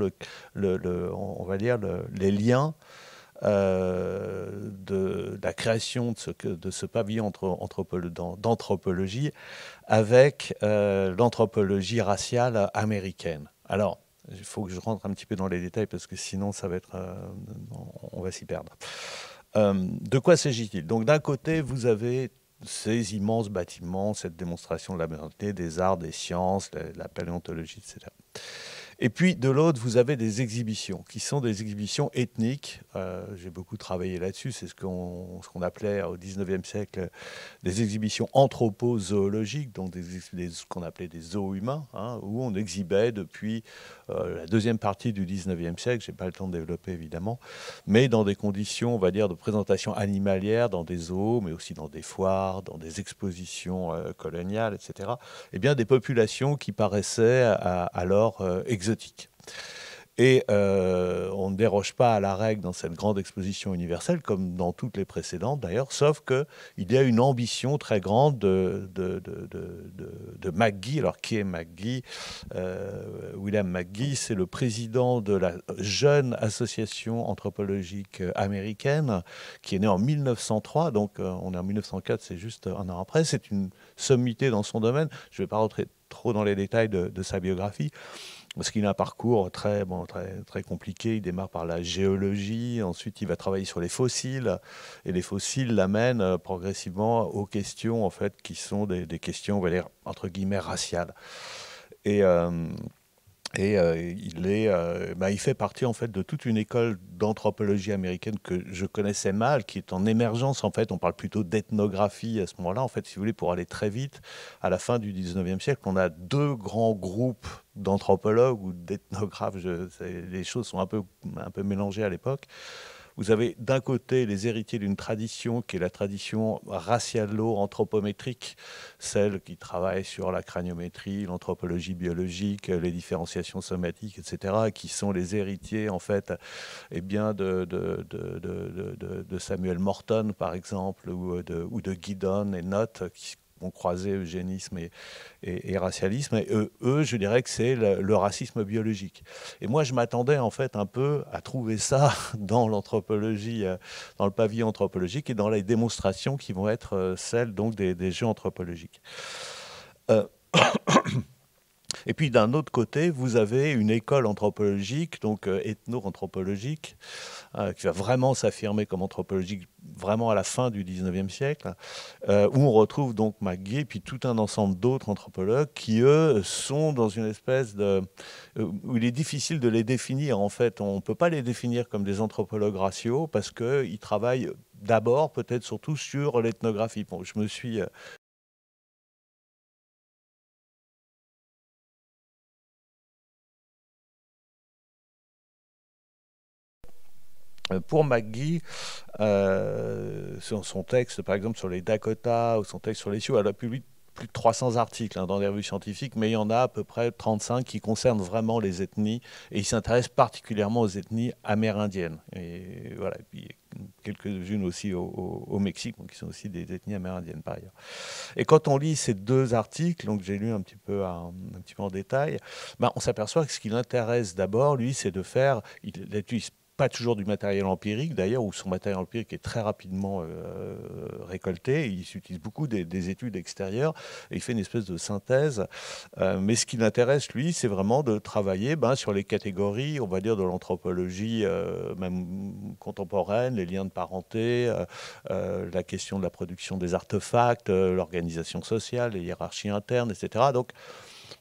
on va dire les liens de la création de ce pavillon d'anthropologie avec l'anthropologie raciale américaine. Alors, il faut que je rentre un petit peu dans les détails parce que sinon, ça va être, on va s'y perdre. De quoi s'agit-il? Donc, d'un côté, vous avez ces immenses bâtiments, cette démonstration de la modernité, des arts, des sciences, la paléontologie, etc. Et puis, de l'autre, vous avez des exhibitions, qui sont des exhibitions ethniques. J'ai beaucoup travaillé là-dessus. C'est ce qu'on appelait au XIXe siècle des exhibitions anthropozoologiques, donc ce qu'on appelait des zoos humains, où on exhibait depuis la deuxième partie du XIXe siècle, je n'ai pas le temps de développer évidemment, mais dans des conditions, on va dire, de présentation animalière, dans des zoos, mais aussi dans des foires, dans des expositions coloniales, etc. Eh bien, des populations qui paraissaient alors exotiques. Et on ne déroge pas à la règle dans cette grande exposition universelle, comme dans toutes les précédentes d'ailleurs, sauf qu'il y a une ambition très grande de McGee. Alors, qui est McGee? William McGee, c'est le président de la jeune association anthropologique américaine, qui est née en 1903, donc on est en 1904, c'est juste un an après. C'est une sommité dans son domaine. Je ne vais pas rentrer trop dans les détails de sa biographie, parce qu'il a un parcours très compliqué. Il démarre par la géologie, ensuite il va travailler sur les fossiles, et les fossiles l'amènent progressivement aux questions en fait, qui sont des questions, on va dire, entre guillemets, raciales. Et Et il fait partie en fait de toute une école d'anthropologie américaine que je connaissais mal, qui est en émergence en fait. On parle plutôt d'ethnographie à ce moment-là. En fait, si vous voulez, pour aller très vite, à la fin du 19e siècle, on a deux grands groupes d'anthropologues ou d'ethnographes. Les choses sont un peu mélangées à l'époque. Vous avez d'un côté les héritiers d'une tradition qui est la tradition racialo-anthropométrique, celle qui travaille sur la craniométrie, l'anthropologie biologique, les différenciations somatiques, etc., qui sont les héritiers en fait, eh bien, de Samuel Morton par exemple, ou de Giddon et Nott, qui ont croisé eugénisme et racialisme. Et eux, je dirais que c'est le racisme biologique. Et moi, je m'attendais en fait un peu à trouver ça dans l'anthropologie, dans le pavillon anthropologique et dans les démonstrations qui vont être celles donc des jeux anthropologiques. Et puis d'un autre côté, vous avez une école anthropologique, donc ethno-anthropologique, qui va vraiment s'affirmer comme anthropologique vraiment à la fin du 19e siècle, où on retrouve donc McGee et puis tout un ensemble d'autres anthropologues qui, eux, sont dans une espèce de... où il est difficile de les définir. En fait, on ne peut pas les définir comme des anthropologues raciaux parce qu'ils travaillent d'abord, peut-être surtout, sur l'ethnographie. Bon, je me suis... Pour McGee, son texte, par exemple, sur les Dakota ou son texte sur les Sioux, elle a publié plus de 300 articles dans des revues scientifiques, mais il y en a à peu près 35 qui concernent vraiment les ethnies, et il s'intéresse particulièrement aux ethnies amérindiennes. Et voilà, et puis quelques-unes aussi au Mexique, qui sont aussi des ethnies amérindiennes par ailleurs. Et quand on lit ces deux articles, donc j'ai lu un petit peu en détail, ben on s'aperçoit que ce qui l'intéresse d'abord, lui, c'est de faire... Il utilise pas toujours du matériel empirique, d'ailleurs, où son matériel empirique est très rapidement récolté. Il utilise beaucoup des études extérieures et il fait une espèce de synthèse. Mais ce qui l'intéresse, lui, c'est vraiment de travailler sur les catégories, on va dire, de l'anthropologie même contemporaine, les liens de parenté, la question de la production des artefacts, l'organisation sociale, les hiérarchies internes, etc. Donc,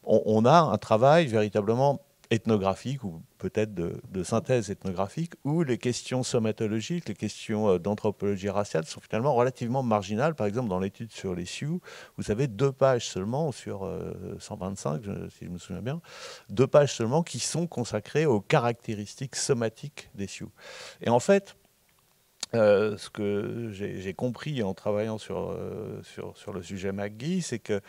on a un travail véritablement ethnographique ou peut-être de synthèse ethnographique, où les questions somatologiques, les questions d'anthropologie raciale sont finalement relativement marginales. Par exemple, dans l'étude sur les Sioux, vous avez 2 pages seulement sur 125, si je me souviens bien, 2 pages seulement qui sont consacrées aux caractéristiques somatiques des Sioux. Et en fait, ce que j'ai compris en travaillant sur le sujet McGee, c'est que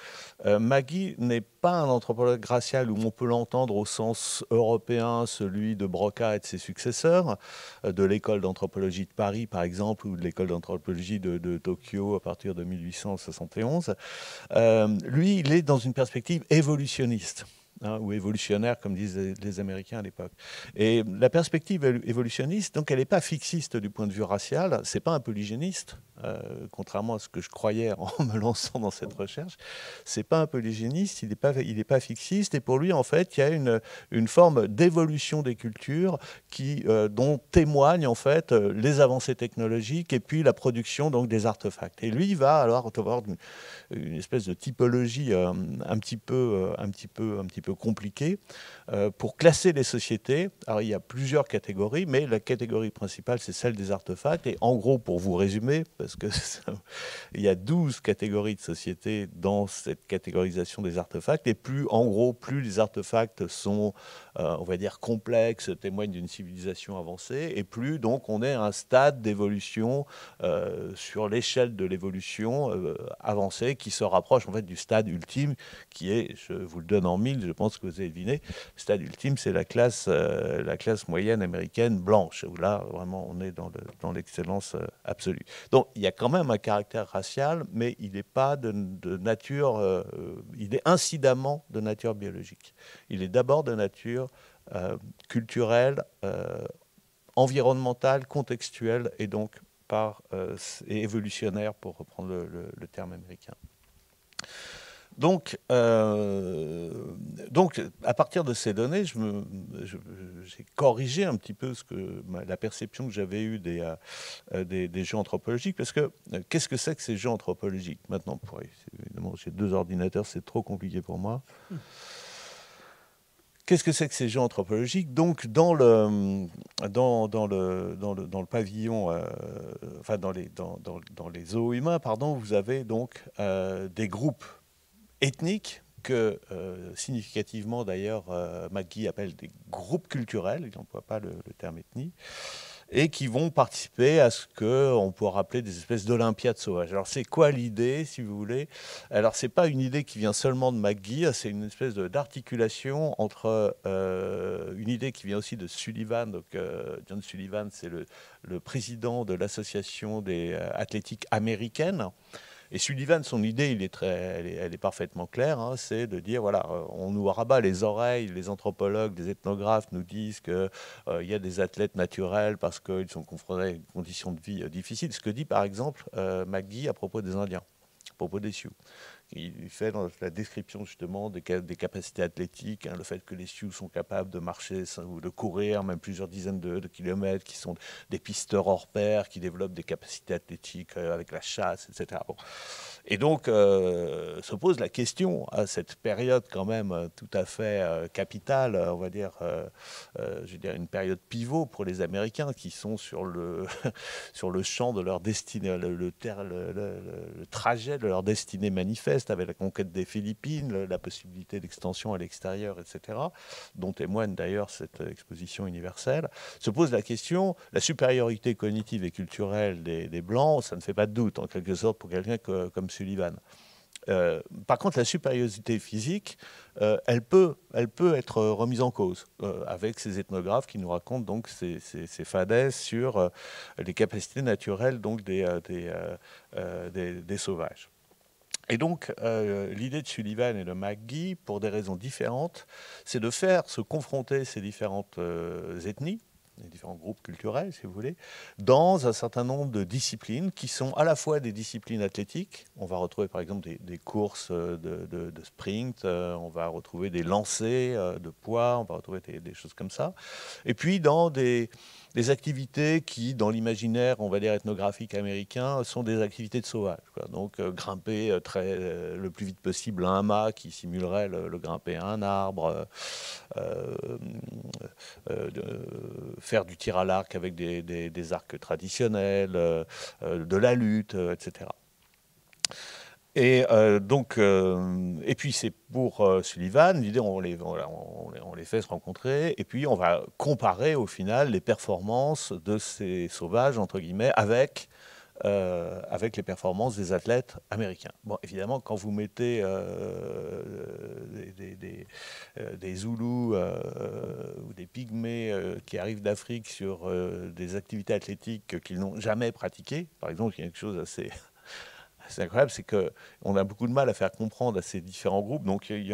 McGee n'est pas un anthropologue racial où on peut l'entendre au sens européen, celui de Broca et de ses successeurs, de l'école d'anthropologie de Paris par exemple, ou de l'école d'anthropologie de Tokyo à partir de 1871. Lui, il est dans une perspective évolutionniste. Ou évolutionnaire, comme disent les Américains à l'époque. Et la perspective évolutionniste, donc, elle n'est pas fixiste du point de vue racial, c'est pas un polygéniste, contrairement à ce que je croyais en me lançant dans cette recherche. C'est pas un polygéniste, il n'est pas fixiste, et pour lui, en fait, il y a une forme d'évolution des cultures dont témoignent, en fait, les avancées technologiques et puis la production, donc, des artefacts. Et lui, il va alors avoir une espèce de typologie un petit peu compliquée pour classer les sociétés. Alors, il y a plusieurs catégories, mais la catégorie principale, c'est celle des artefacts. Et en gros, pour vous résumer, parce que il y a 12 catégories de sociétés dans cette catégorisation des artefacts, et plus les artefacts sont, on va dire, complexes, témoignent d'une civilisation avancée, et plus, donc, on est à un stade d'évolution sur l'échelle de l'évolution avancée qui se rapproche, en fait, du stade ultime, qui est, je vous le donne en 1000, je pense que vous avez deviné, le stade ultime, c'est la classe moyenne américaine blanche, où là, vraiment, on est dans l'excellence absolue. Donc, il y a quand même un caractère racial, mais il n'est pas de nature, il est incidemment de nature biologique. Il est d'abord de nature culturelle, environnementale, contextuelle, et donc et évolutionnaire, pour reprendre le terme américain. Donc, à partir de ces données, j'ai corrigé un petit peu la perception que j'avais eue des jeux anthropologiques, parce que qu'est-ce que c'est que ces jeux anthropologiques? Maintenant, évidemment, j'ai 2 ordinateurs, c'est trop compliqué pour moi. Qu'est-ce que c'est que ces jeux anthropologiques? Donc, dans le pavillon, enfin, dans les zoos humains, pardon, vous avez donc des groupes ethniques que, significativement d'ailleurs, McGee appelle des groupes culturels, il n'emploie pas le terme ethnie, et qui vont participer à ce qu'on pourrait appeler des espèces d'olympiades sauvages. Alors c'est quoi l'idée, si vous voulez? Alors c'est pas une idée qui vient seulement de McGee, c'est une espèce d'articulation entre une idée qui vient aussi de Sullivan. Donc John Sullivan, c'est le président de l'association des athlétiques américaines. Et Sullivan, son idée, elle est parfaitement claire, hein, c'est de dire, voilà, on nous rabat les oreilles, les anthropologues, les ethnographes nous disent qu'il y a des athlètes naturels parce qu'ils sont confrontés à des conditions de vie difficiles. Ce que dit par exemple McGee à propos des Indiens, à propos des Sioux. Il fait dans la description justement des capacités athlétiques, hein, le fait que les Sioux sont capables de marcher ou de courir même plusieurs dizaines de kilomètres, qui sont des pisteurs hors pair, qui développent des capacités athlétiques avec la chasse, etc. Bon. Et donc se pose la question à cette période quand même tout à fait capitale, on va dire, je veux dire une période pivot pour les Américains qui sont sur le sur le champ de leur destinée, le trajet de leur destinée manifeste, avec la conquête des Philippines, la possibilité d'extension à l'extérieur, etc., dont témoigne d'ailleurs cette exposition universelle, se pose la question, la supériorité cognitive et culturelle des Blancs, ça ne fait pas de doute, en quelque sorte, pour quelqu'un comme Sullivan. Par contre, la supériorité physique, elle peut être remise en cause avec ces ethnographes qui nous racontent donc ces fadaises sur les capacités naturelles donc des sauvages. Et donc, l'idée de Sullivan et de McGee, pour des raisons différentes, c'est de faire se confronter ces différentes ethnies, les différents groupes culturels, si vous voulez, dans un certain nombre de disciplines qui sont à la fois des disciplines athlétiques. On va retrouver par exemple des courses de sprint, on va retrouver des lancers de poids, on va retrouver des choses comme ça. Et puis dans des activités qui, dans l'imaginaire, on va dire ethnographique américain, sont des activités de sauvage. Quoi. Donc grimper le plus vite possible à un mât qui simulerait le grimper à un arbre, faire du tir à l'arc avec des arcs traditionnels, de la lutte, etc. Et et puis c'est pour Sullivan, l'idée on les fait se rencontrer, et puis on va comparer au final les performances de ces sauvages entre guillemets avec les performances des athlètes américains. Bon, évidemment, quand vous mettez des Zoulous ou des Pygmées qui arrivent d'Afrique sur des activités athlétiques qu'ils n'ont jamais pratiquées, par exemple, il y a quelque chose assez incroyable, c'est qu'on a beaucoup de mal à faire comprendre à ces différents groupes. Donc il y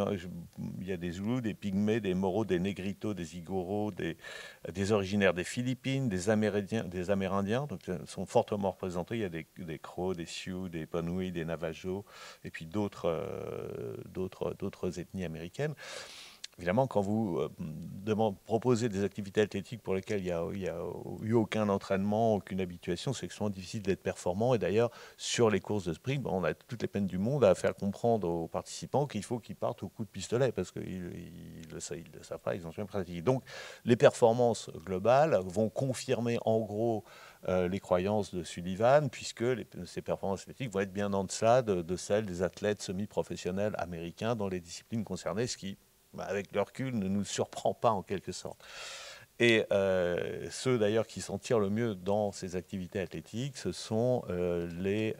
a des Zoulous, des Pygmées, des Moros, des Négritos, des Igoros, des originaires des Philippines, des Amérindiens, donc ils sont fortement représentés. Il y a des Crows, des Sioux, des Panouis, des Navajos, et puis d'autres ethnies américaines. Évidemment, quand vous proposez des activités athlétiques pour lesquelles il n'y a eu aucun entraînement, aucune habituation, c'est extrêmement difficile d'être performant. Et d'ailleurs, sur les courses de sprint, on a toutes les peines du monde à faire comprendre aux participants qu'il faut qu'ils partent au coup de pistolet, parce qu'ils ne le savent pas, ils n'ont jamais pratiqué. Donc, les performances globales vont confirmer en gros les croyances de Sullivan, puisque ces performances athlétiques vont être bien en deçà de celles des athlètes semi-professionnels américains dans les disciplines concernées, ce qui, avec le recul, ne nous surprend pas en quelque sorte. Et ceux d'ailleurs qui s'en tirent le mieux dans ces activités athlétiques, ce sont les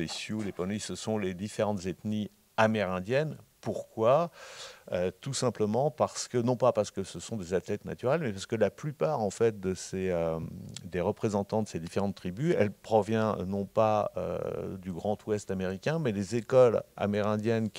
Sioux, les Pawnees, ce sont les différentes ethnies amérindiennes. Pourquoi ? Tout simplement parce que, non pas parce que ce sont des athlètes naturels, mais parce que la plupart en fait des représentants de ces différentes tribus, elles proviennent non pas du Grand Ouest américain, mais des écoles amérindiennes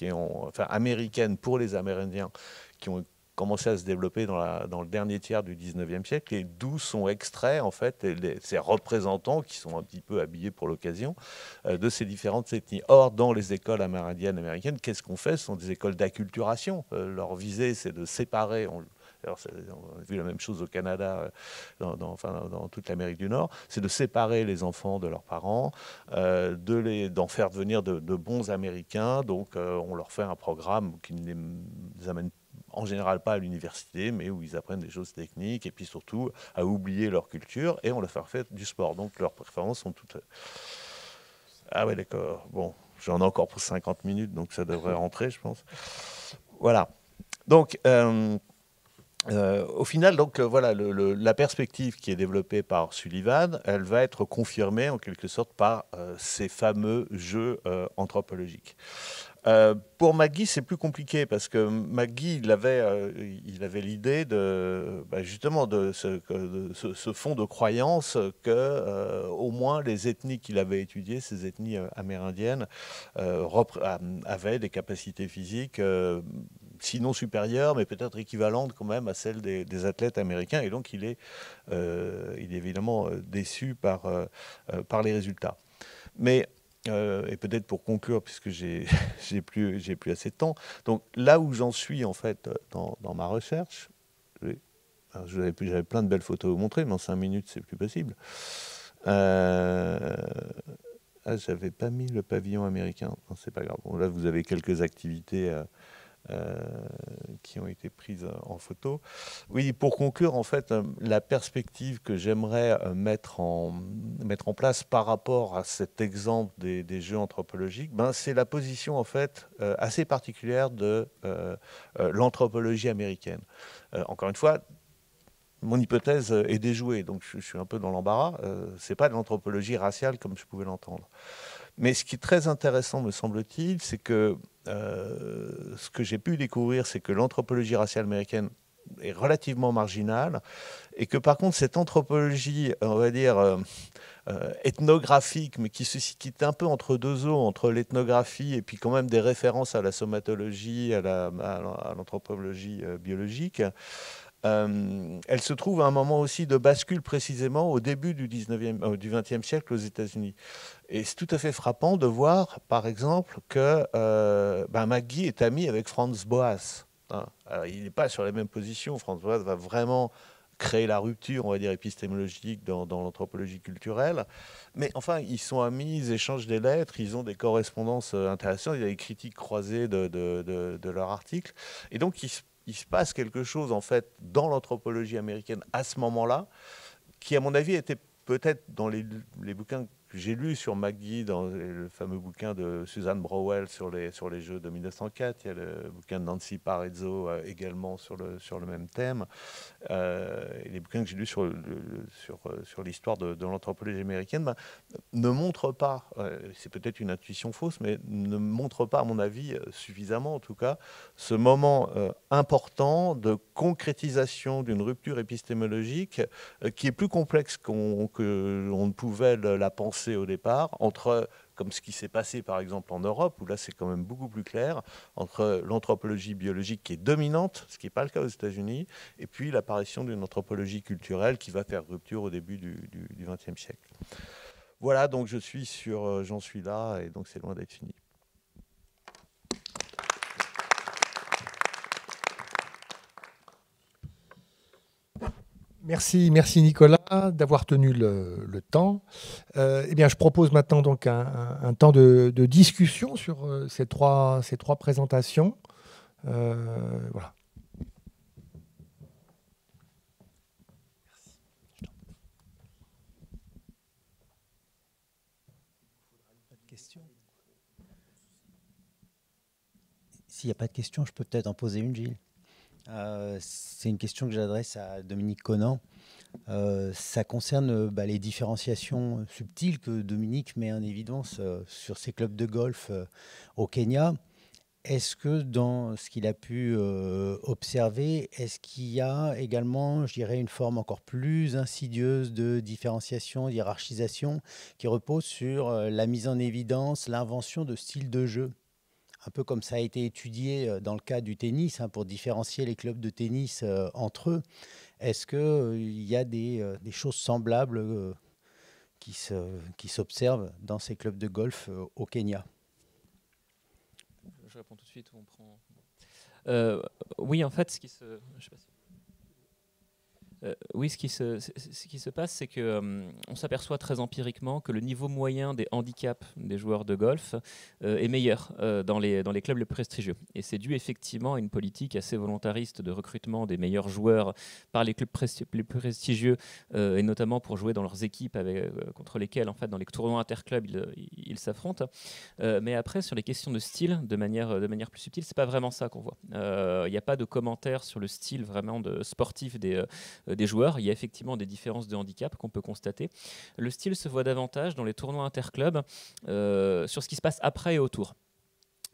américaines pour les Amérindiens qui ont commencé à se développer dans le dernier tiers du 19e siècle, et d'où sont extraits en fait ces représentants qui sont un petit peu habillés pour l'occasion de ces différentes ethnies. Or, dans les écoles amérindiennes américaines, qu'est-ce qu'on fait ? Ce sont des écoles d'acculturation. Leur visée, c'est de séparer. On a vu la même chose au Canada, dans toute l'Amérique du Nord, c'est de séparer les enfants de leurs parents, d'en faire devenir de bons Américains. Donc, on leur fait un programme qui ne les amène en général pas à l'université, mais où ils apprennent des choses techniques, et puis surtout à oublier leur culture, et on leur fait faire du sport. Donc leurs préférences sont toutes... Ah ouais, d'accord. Bon, j'en ai encore pour 50 minutes, donc ça devrait rentrer, je pense. Voilà. Donc, au final, donc, voilà, la perspective qui est développée par Sullivan, elle va être confirmée en quelque sorte par ces fameux jeux anthropologiques. Pour McGee, c'est plus compliqué parce que McGee, il avait l'idée de justement de ce fond de croyance que au moins les ethnies qu'il avait étudiées, ces ethnies amérindiennes, avaient des capacités physiques sinon supérieures, mais peut-être équivalentes quand même à celles des athlètes américains. Et donc il est évidemment déçu par les résultats. Mais et peut-être pour conclure, puisque j'ai plus assez de temps. Donc là où j'en suis en fait dans ma recherche, j'avais plein de belles photos à vous montrer, mais en 5 minutes c'est plus possible. J'avais pas mis le pavillon américain. Non, c'est pas grave. Bon, là vous avez quelques activités qui ont été prises en photo. Oui, pour conclure, en fait, la perspective que j'aimerais mettre en place par rapport à cet exemple des jeux anthropologiques, c'est la position en fait assez particulière de l'anthropologie américaine. Encore une fois, mon hypothèse est déjouée, donc je suis un peu dans l'embarras. C'est pas de l'anthropologie raciale comme je pouvais l'entendre. Mais ce qui est très intéressant, me semble-t-il, c'est que ce que j'ai pu découvrir, c'est que l'anthropologie raciale américaine est relativement marginale et que par contre cette anthropologie, on va dire, ethnographique, mais qui est un peu entre deux eaux, entre l'ethnographie et puis quand même des références à la somatologie, à l'anthropologie biologique, elle se trouve à un moment aussi de bascule précisément au début du XXe siècle aux États-Unis. Et c'est tout à fait frappant de voir, par exemple, que McGee est ami avec Franz Boas. Alors, il n'est pas sur les mêmes positions. Franz Boas va vraiment créer la rupture, on va dire, épistémologique dans l'anthropologie culturelle. Mais enfin, ils sont amis, ils échangent des lettres, ils ont des correspondances intéressantes, il y a des critiques croisées de leurs articles. Et donc, il se passe quelque chose, en fait, dans l'anthropologie américaine à ce moment-là, qui, à mon avis, était peut-être dans les bouquins que j'ai lus sur McGee, dans le fameux bouquin de Suzanne Browell sur les jeux de 1904. Il y a le bouquin de Nancy Parezzo également sur le même thème. Et les bouquins que j'ai lus sur l'histoire de l'anthropologie américaine ne montrent pas, c'est peut-être une intuition fausse, mais ne montrent pas, à mon avis, suffisamment en tout cas, ce moment important de concrétisation d'une rupture épistémologique qui est plus complexe qu'on ne pouvait la penser au départ, entre, comme ce qui s'est passé par exemple en Europe, où là c'est quand même beaucoup plus clair, entre l'anthropologie biologique qui est dominante, ce qui n'est pas le cas aux États-Unis, et puis l'apparition d'une anthropologie culturelle qui va faire rupture au début du XXe siècle. Voilà, donc j'en suis là, et donc c'est loin d'être fini. Merci Nicolas d'avoir tenu le temps. Eh bien, je propose maintenant donc un temps de discussion sur ces trois présentations. Voilà. S'il n'y a pas de questions, je peux peut-être en poser une, Gilles. C'est une question que j'adresse à Dominique Conant. Ça concerne les différenciations subtiles que Dominique met en évidence sur ces clubs de golf au Kenya. Est-ce que dans ce qu'il a pu observer, est-ce qu'il y a également, je dirais, une forme encore plus insidieuse de différenciation, hiérarchisation, qui repose sur la mise en évidence, l'invention de styles de jeu ? Un peu comme ça a été étudié dans le cas du tennis, pour différencier les clubs de tennis entre eux. Est-ce qu'il y a des choses semblables qui s'observent dans ces clubs de golf au Kenya ? Je réponds tout de suite ou on prend... oui, en fait, ce qui se... Je sais pas si... Oui, ce qui se passe, c'est que on s'aperçoit très empiriquement que le niveau moyen des handicaps des joueurs de golf est meilleur dans les clubs les plus prestigieux. Et c'est dû effectivement à une politique assez volontariste de recrutement des meilleurs joueurs par les clubs les plus prestigieux, et notamment pour jouer dans leurs équipes contre lesquelles, en fait, dans les tournois interclubs, ils s'affrontent. Mais après, sur les questions de style, de manière plus subtile, c'est pas vraiment ça qu'on voit. Il n'y a pas de commentaires sur le style vraiment sportif des joueurs. Il y a effectivement des différences de handicap qu'on peut constater. Le style se voit davantage dans les tournois interclubs sur ce qui se passe après et autour.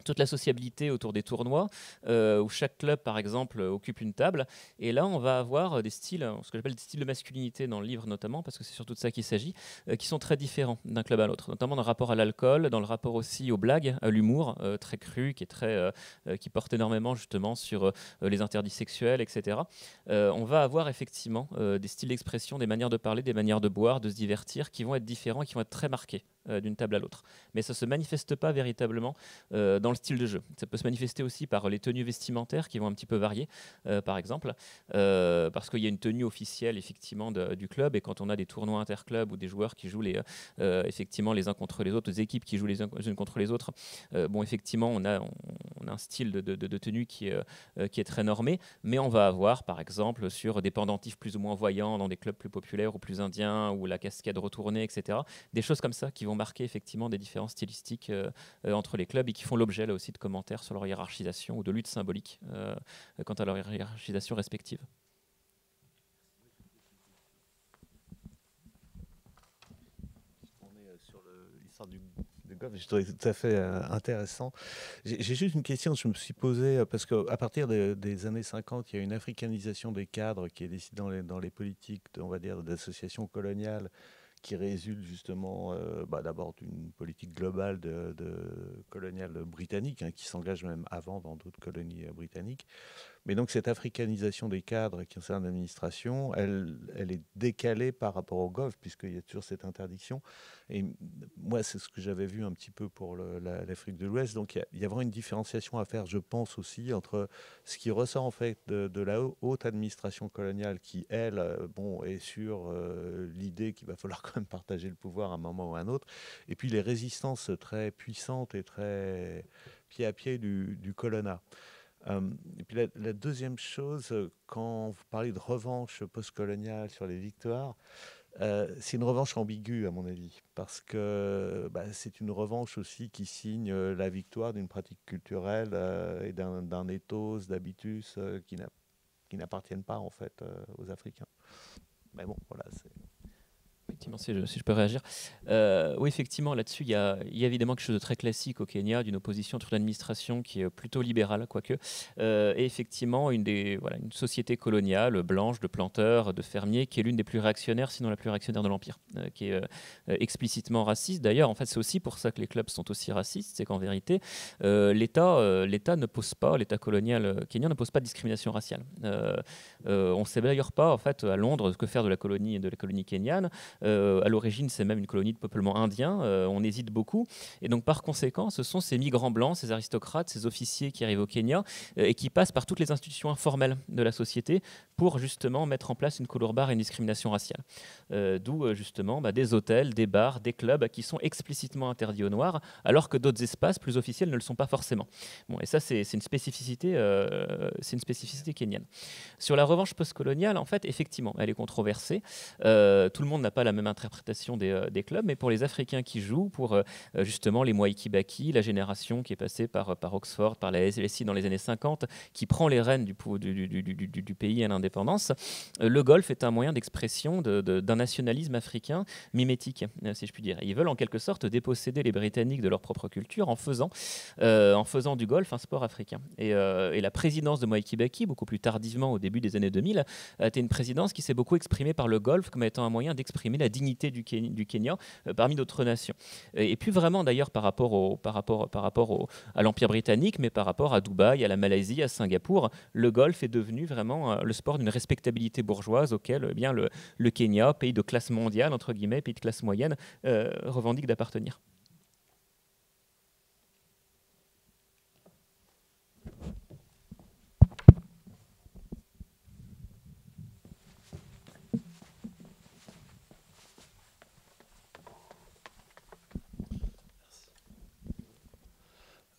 Toute la sociabilité autour des tournois, où chaque club, par exemple, occupe une table. Et là, on va avoir des styles, ce que j'appelle des styles de masculinité dans le livre notamment, parce que c'est surtout de ça qu'il s'agit, qui sont très différents d'un club à l'autre, notamment dans le rapport à l'alcool, dans le rapport aussi aux blagues, à l'humour, très cru, qui porte énormément justement sur les interdits sexuels, etc. On va avoir effectivement des styles d'expression, des manières de parler, des manières de boire, de se divertir, qui vont être différents et qui vont être très marqués d'une table à l'autre. Mais ça ne se manifeste pas véritablement dans le style de jeu. Ça peut se manifester aussi par les tenues vestimentaires qui vont un petit peu varier, par exemple, parce qu'il y a une tenue officielle effectivement du club, et quand on a des tournois interclubs ou des joueurs qui jouent effectivement les uns contre les autres, des équipes qui jouent les unes contre les autres, bon, effectivement, on a un style de tenue qui est très normé, mais on va avoir, par exemple, sur des pendentifs plus ou moins voyants dans des clubs plus populaires ou plus indiens, ou la casquette retournée, etc., des choses comme ça qui vont marquer effectivement des différences stylistiques entre les clubs, et qui font l'objet là aussi de commentaires sur leur hiérarchisation ou de luttes symboliques quant à leur hiérarchisation respective. On est sur l'histoire du golf, je trouvais tout à fait intéressant. J'ai juste une question que je me suis posée, parce qu'à partir des années 50, il y a une africanisation des cadres qui est décidée dans les politiques, on va dire, d'associations coloniales, qui résulte justement d'abord d'une politique globale coloniale britannique, hein, qui s'engage même avant dans d'autres colonies britanniques. Mais donc cette africanisation des cadres qui concerne l'administration, elle est décalée par rapport au golf, puisqu'il y a toujours cette interdiction. Et moi, c'est ce que j'avais vu un petit peu pour l'Afrique de l'Ouest. Donc il y a vraiment une différenciation à faire, je pense aussi, entre ce qui ressort en fait de la haute administration coloniale, qui, elle, est sur l'idée qu'il va falloir quand même partager le pouvoir à un moment ou à un autre, et puis les résistances très puissantes et très pied à pied du colonat. Et puis la deuxième chose, quand vous parlez de revanche postcoloniale sur les victoires, c'est une revanche ambiguë à mon avis, parce que c'est une revanche aussi qui signe la victoire d'une pratique culturelle et d'un ethos, d'habitus qui n'appartiennent pas en fait aux Africains. Mais bon, voilà, c'est... Effectivement, si je peux réagir. Oui, effectivement, là-dessus, il y a évidemment quelque chose de très classique au Kenya, d'une opposition entre l'administration qui est plutôt libérale, quoique, et effectivement une société coloniale, blanche, de planteurs, de fermiers, qui est l'une des plus réactionnaires, sinon la plus réactionnaire de l'Empire, qui est explicitement raciste. D'ailleurs, en fait, c'est aussi pour ça que les clubs sont aussi racistes, c'est qu'en vérité, l'État ne pose pas, l'État colonial kenyan ne pose pas de discrimination raciale. On ne sait d'ailleurs pas, en fait, à Londres, que faire de la colonie kenyane. À l'origine, c'est même une colonie de peuplement indien. On hésite beaucoup. Et donc, par conséquent, ce sont ces migrants blancs, ces aristocrates, ces officiers qui arrivent au Kenya et qui passent par toutes les institutions informelles de la société pour justement mettre en place une couleur barre et une discrimination raciale. D'où justement des hôtels, des bars, des clubs qui sont explicitement interdits aux Noirs, alors que d'autres espaces plus officiels ne le sont pas forcément. Bon, et ça, c'est une spécificité kenyane. Sur la revanche postcoloniale, en fait, effectivement, elle est controversée. Tout le monde n'a pas la même interprétation des clubs, mais pour les Africains qui jouent, pour justement les Mwai Kibaki, la génération qui est passée par Oxford, par la LSI dans les années 50, qui prend les rênes du pays à l'indépendance, le golf est un moyen d'expression d'un nationalisme africain mimétique, si je puis dire. Ils veulent en quelque sorte déposséder les Britanniques de leur propre culture en faisant du golf un sport africain. Et la présidence de Mwai Kibaki, beaucoup plus tardivement au début des années 2000, a été une présidence qui s'est beaucoup exprimée par le golf comme étant un moyen d'exprimer la dignité du Kenya parmi d'autres nations. Et puis vraiment d'ailleurs par rapport à l'Empire britannique, mais par rapport à Dubaï, à la Malaisie, à Singapour, le golf est devenu vraiment le sport d'une respectabilité bourgeoise auquel le Kenya, pays de classe mondiale, entre guillemets, pays de classe moyenne, revendique d'appartenir.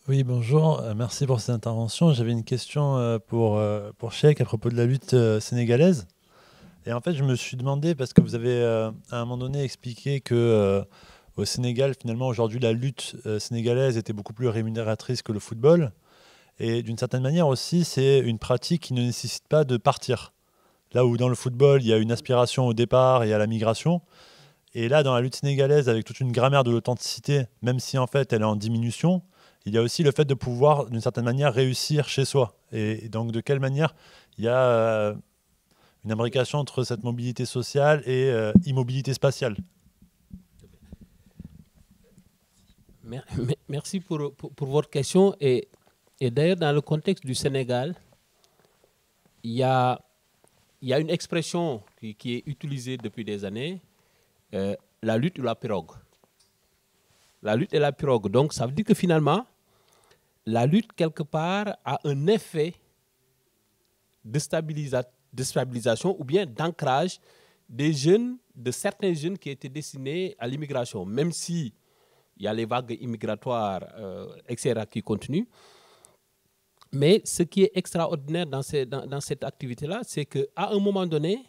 Oui, bonjour. Merci pour cette intervention. J'avais une question pour Cheikh à propos de la lutte sénégalaise. Et en fait, je me suis demandé, parce que vous avez à un moment donné expliqué que au Sénégal, finalement, aujourd'hui, la lutte sénégalaise était beaucoup plus rémunératrice que le football. Et d'une certaine manière aussi, c'est une pratique qui ne nécessite pas de partir. Là où dans le football, il y a une aspiration au départ et à la migration. Et là, dans la lutte sénégalaise, avec toute une grammaire de l'authenticité, même si en fait elle est en diminution, il y a aussi le fait de pouvoir, d'une certaine manière, réussir chez soi. Et donc, de quelle manière il y a une imbrication entre cette mobilité sociale et immobilité spatiale. Merci pour votre question. Et d'ailleurs, dans le contexte du Sénégal, il y a une expression qui est utilisée depuis des années, la lutte ou la pirogue. La lutte et la pirogue. Donc, ça veut dire que finalement, la lutte, quelque part, a un effet de stabilisation ou bien d'ancrage des jeunes, de certains jeunes qui étaient destinés à l'immigration, même si il y a les vagues immigratoires, etc., qui continuent. Mais ce qui est extraordinaire dans cette activité-là, c'est qu'à un moment donné,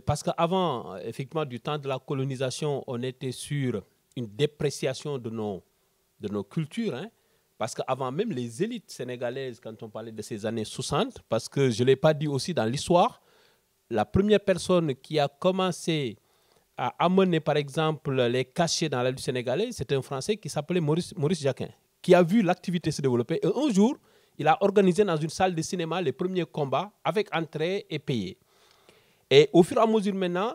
parce qu'avant, effectivement, du temps de la colonisation, on était sur une dépréciation de nos cultures, hein, parce qu'avant même les élites sénégalaises, quand on parlait de ces années 60, parce que je ne l'ai pas dit aussi dans l'histoire, la première personne qui a commencé à amener, par exemple, les cachets dans la lutte sénégalaise, c'était un Français qui s'appelait Maurice Jacquin, qui a vu l'activité se développer. Et un jour, il a organisé dans une salle de cinéma les premiers combats avec entrée et payé. Et au fur et à mesure maintenant,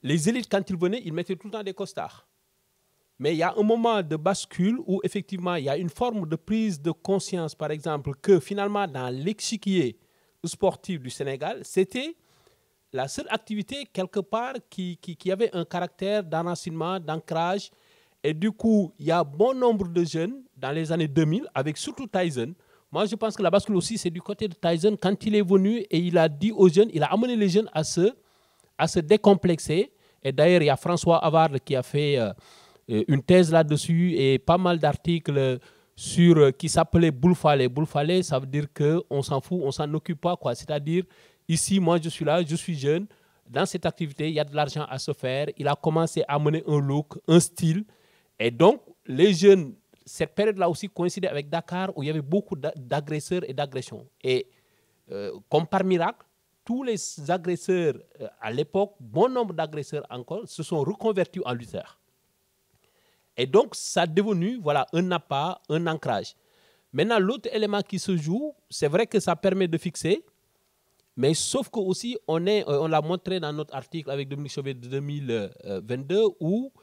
les élites, quand ils venaient, ils mettaient tout le temps des costards. Mais il y a un moment de bascule où, effectivement, il y a une forme de prise de conscience, par exemple, que finalement, dans l'échiquier sportif du Sénégal, c'était la seule activité, quelque part, qui avait un caractère d'enracinement, d'ancrage. Et du coup, il y a bon nombre de jeunes, dans les années 2000, avec surtout Tyson. Moi, je pense que la bascule aussi, c'est du côté de Tyson, quand il est venu et il a dit aux jeunes, il a amené les jeunes à se décomplexer. Et d'ailleurs, il y a François Havard qui a fait une thèse là-dessus et pas mal d'articles qui s'appelait Boulfalé. Boulfalé, ça veut dire qu'on s'en fout, on ne s'en occupe pas, quoi. C'est-à-dire, ici, moi, je suis là, je suis jeune. Dans cette activité, il y a de l'argent à se faire. Il a commencé à amener un look, un style. Et donc, les jeunes, cette période-là aussi coïncidait avec Dakar, où il y avait beaucoup d'agresseurs et d'agressions. Et comme par miracle, tous les agresseurs, à l'époque, bon nombre d'agresseurs encore, se sont reconvertis en lutteurs. Et donc, ça a devenu un appât, un ancrage. Maintenant, l'autre élément qui se joue, c'est vrai que ça permet de fixer, mais sauf que aussi, on l'a montré dans notre article avec Dominique Chauvet de 2022, où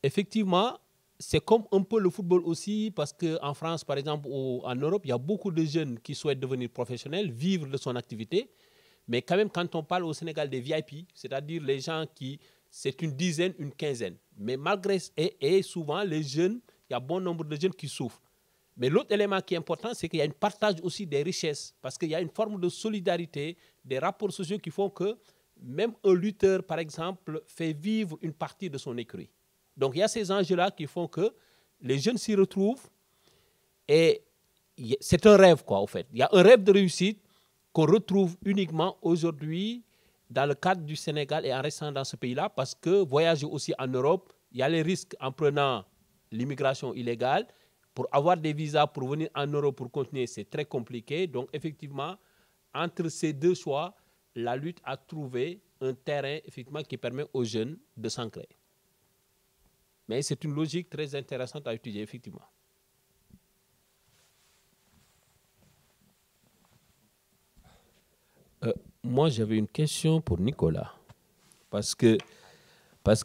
effectivement, c'est comme un peu le football aussi, parce qu'en France, par exemple, ou en Europe, il y a beaucoup de jeunes qui souhaitent devenir professionnels, vivre de son activité. Mais quand même, quand on parle au Sénégal des VIP, c'est-à-dire les gens qui, c'est une dizaine, une quinzaine. Mais malgré, et souvent, les jeunes, il y a bon nombre de jeunes qui souffrent. Mais l'autre élément qui est important, c'est qu'il y a un partage aussi des richesses, parce qu'il y a une forme de solidarité, des rapports sociaux qui font que même un lutteur, par exemple, fait vivre une partie de son écurie. Donc, il y a ces enjeux-là qui font que les jeunes s'y retrouvent et c'est un rêve, quoi, au fait. Il y a un rêve de réussite qu'on retrouve uniquement aujourd'hui dans le cadre du Sénégal et en restant dans ce pays-là, parce que voyager aussi en Europe, il y a les risques en prenant l'immigration illégale. Pour avoir des visas pour venir en Europe pour continuer, c'est très compliqué. Donc, effectivement, entre ces deux choix, la lutte a trouvé un terrain effectivement, qui permet aux jeunes de s'ancrer. Mais c'est une logique très intéressante à étudier, effectivement. Moi, j'avais une question pour Nicolas. Parce que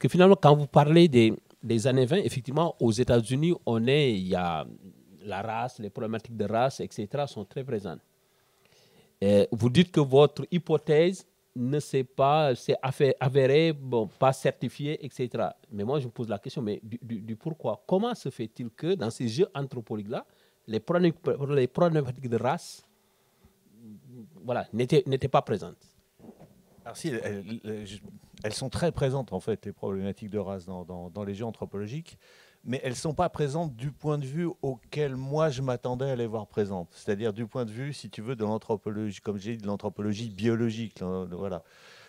finalement, quand vous parlez des années 20, effectivement, aux États-Unis, il y a la race, les problématiques de race, etc. sont très présentes. Et vous dites que votre hypothèse ne s'est pas avérée, bon, pas certifiée, etc. Mais moi, je me pose la question, mais du pourquoi? Comment se fait-il que dans ces jeux anthropologiques-là, les problématiques de race n'étaient pas présentes? Alors si, elles sont très présentes, en fait, les problématiques de race dans les jeux anthropologiques. mais elles ne sont pas présentes du point de vue auquel moi je m'attendais à les voir présentes. C'est-à-dire du point de vue, si tu veux, de l'anthropologie, comme j'ai dit, de l'anthropologie biologique. Là, voilà.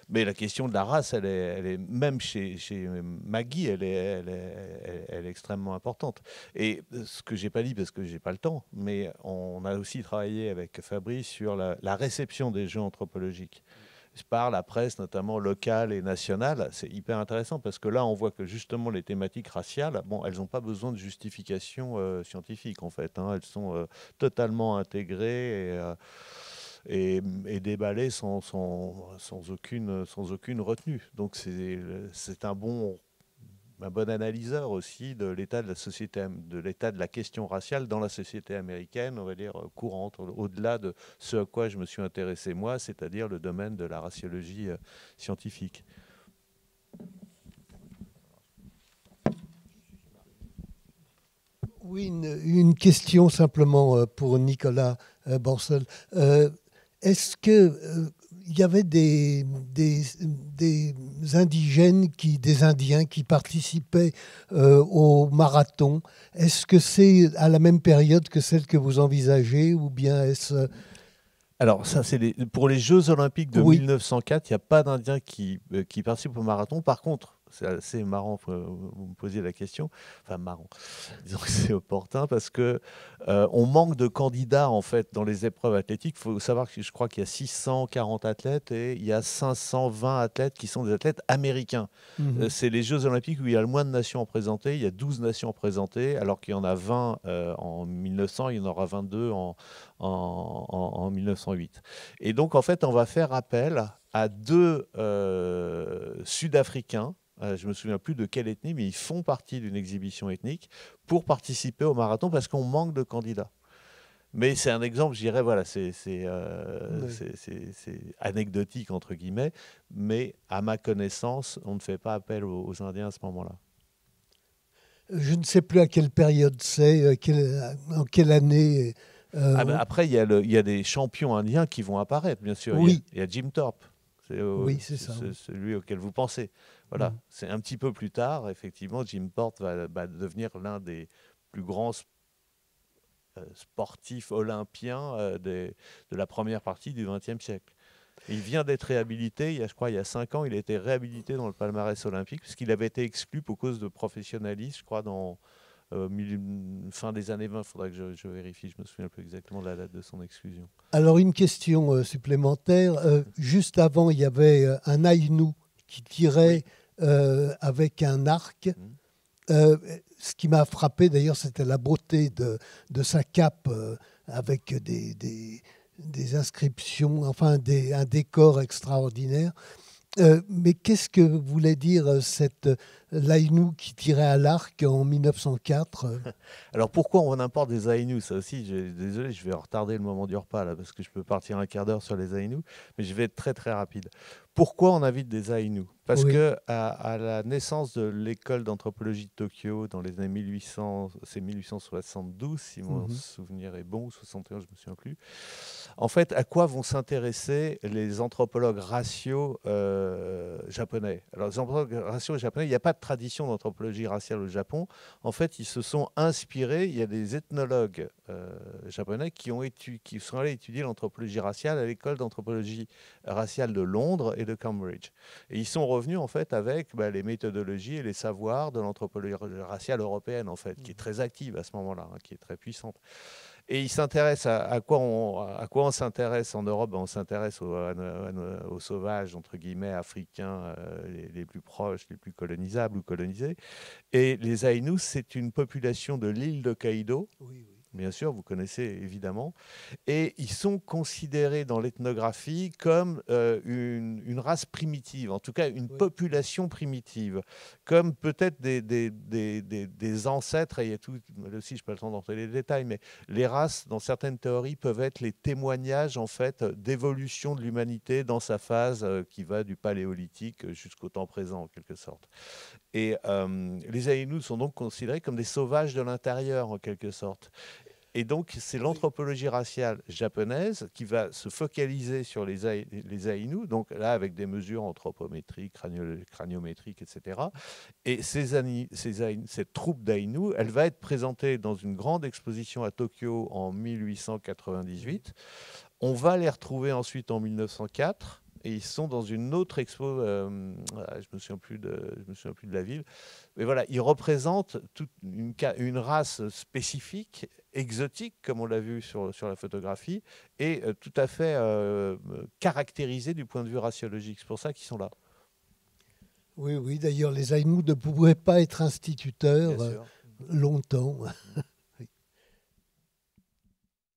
Mais la question de la race, elle est même chez Maggie, elle est extrêmement importante. Et ce que j'ai pas dit parce que j'ai pas le temps, mais on a aussi travaillé avec Fabrice sur la réception des jeux anthropologiques par la presse, notamment locale et nationale. C'est hyper intéressant parce que là, on voit que justement les thématiques raciales, bon, elles n'ont pas besoin de justification scientifique en fait. Hein. Elles sont totalement intégrées et déballées sans aucune retenue. Donc c'est un bon analyseur aussi de l'état de la société, de l'état de la question raciale dans la société américaine, on va dire courante, au-delà de ce à quoi je me suis intéressé moi, c'est-à-dire le domaine de la raciologie scientifique. Oui, une question simplement pour Nicolas Borsel. Est-ce que il y avait des indigènes, des Indiens qui participaient au marathon? Est-ce que c'est à la même période que celle que vous envisagez ou bien est-ce... Alors ça, c'est pour les Jeux Olympiques de 1904, il n'y a pas d'Indiens qui participent au marathon. Par contre, c'est assez marrant, vous me posiez la question. Enfin, marrant. Disons que c'est opportun parce que on manque de candidats en fait dans les épreuves athlétiques. Il faut savoir que je crois qu'il y a 640 athlètes et il y a 520 athlètes qui sont des athlètes américains. C'est les Jeux Olympiques où il y a le moins de nations représentées. Il y a 12 nations représentées, alors qu'il y en a 20 en 1900, il y en aura 22 en 1908. Et donc, en fait, on va faire appel à deux Sud-Africains. Je me souviens plus de quelle ethnie, mais ils font partie d'une exhibition ethnique pour participer au marathon parce qu'on manque de candidats. Mais c'est un exemple, je dirais, voilà, c'est anecdotique, entre guillemets, mais à ma connaissance, on ne fait pas appel aux Indiens à ce moment-là. Je ne sais plus à quelle période c'est, en quelle année. Après, il y a des champions indiens qui vont apparaître, bien sûr. Oui. Il y a Jim Thorpe. Oui, c'est ça. C'est celui auquel vous pensez. Voilà. C'est un petit peu plus tard, effectivement, Jim Thorpe va devenir l'un des plus grands sportifs olympiens de la première partie du XXe siècle. Il vient d'être réhabilité, je crois, il y a 5 ans, il a été réhabilité dans le palmarès olympique, puisqu'il avait été exclu pour cause de professionnalisme, je crois, dans fin des années 20. Il faudrait que je vérifie, je me souviens plus exactement de la date de son exclusion. Alors, une question supplémentaire. Juste avant, il y avait un Aïnou qui tirait avec un arc. Ce qui m'a frappé, d'ailleurs, c'était la beauté de sa cape avec des inscriptions, enfin un décor extraordinaire. Mais qu'est-ce que voulait dire cette l'Aïnou qui tirait à l'arc en 1904 Alors pourquoi on importe des Aïnous? Ça aussi, désolé, je vais retarder le moment du repas là, parce que je peux partir un quart d'heure sur les Aïnous, mais je vais être très très rapide. Pourquoi on invite des Aïnous? Parce que à la naissance de l'école d'anthropologie de Tokyo dans les années 1800, c'est 1872 si mon souvenir est bon, ou 61, je me souviens plus. En fait, à quoi vont s'intéresser les anthropologues raciaux japonais? Alors les anthropologues raciaux japonais, il n'y a pas de tradition d'anthropologie raciale au Japon. En fait, ils se sont inspirés. Il y a des ethnologues japonais qui sont allés étudier l'anthropologie raciale à l'école d'anthropologie raciale de Londres et de Cambridge. Et ils sont revenus en fait avec les méthodologies et les savoirs de l'anthropologie raciale européenne en fait, qui est très active à ce moment-là, hein, qui est très puissante. Et ils s'intéressent à quoi on s'intéresse en Europe? On s'intéresse aux sauvages, entre guillemets, africains, les plus proches, les plus colonisables ou colonisés. Et les Aïnous, c'est une population de l'île d'Hokkaido. Oui. Bien sûr, vous connaissez évidemment. Et ils sont considérés dans l'ethnographie comme une race primitive, en tout cas une population primitive, comme peut-être des ancêtres, et il y a tout, là aussi je n'ai pas le temps d'entrer les détails, mais les races, dans certaines théories, peuvent être les témoignages en fait, d'évolution de l'humanité dans sa phase qui va du paléolithique jusqu'au temps présent, en quelque sorte. Et les Aïnous sont donc considérés comme des sauvages de l'intérieur, en quelque sorte. Et donc, c'est l'anthropologie raciale japonaise qui va se focaliser sur les Aïnous, donc là, avec des mesures anthropométriques, craniométriques, etc. Et cette troupe d'Aïnous, elle va être présentée dans une grande exposition à Tokyo en 1898. On va les retrouver ensuite en 1904. Et ils sont dans une autre expo, je me souviens plus de la ville, mais voilà, ils représentent toute une race spécifique, exotique, comme on l'a vu sur la photographie, et tout à fait caractérisée du point de vue raciologique. C'est pour ça qu'ils sont là. Oui, d'ailleurs, les Aïnous ne pouvaient pas être instituteurs longtemps.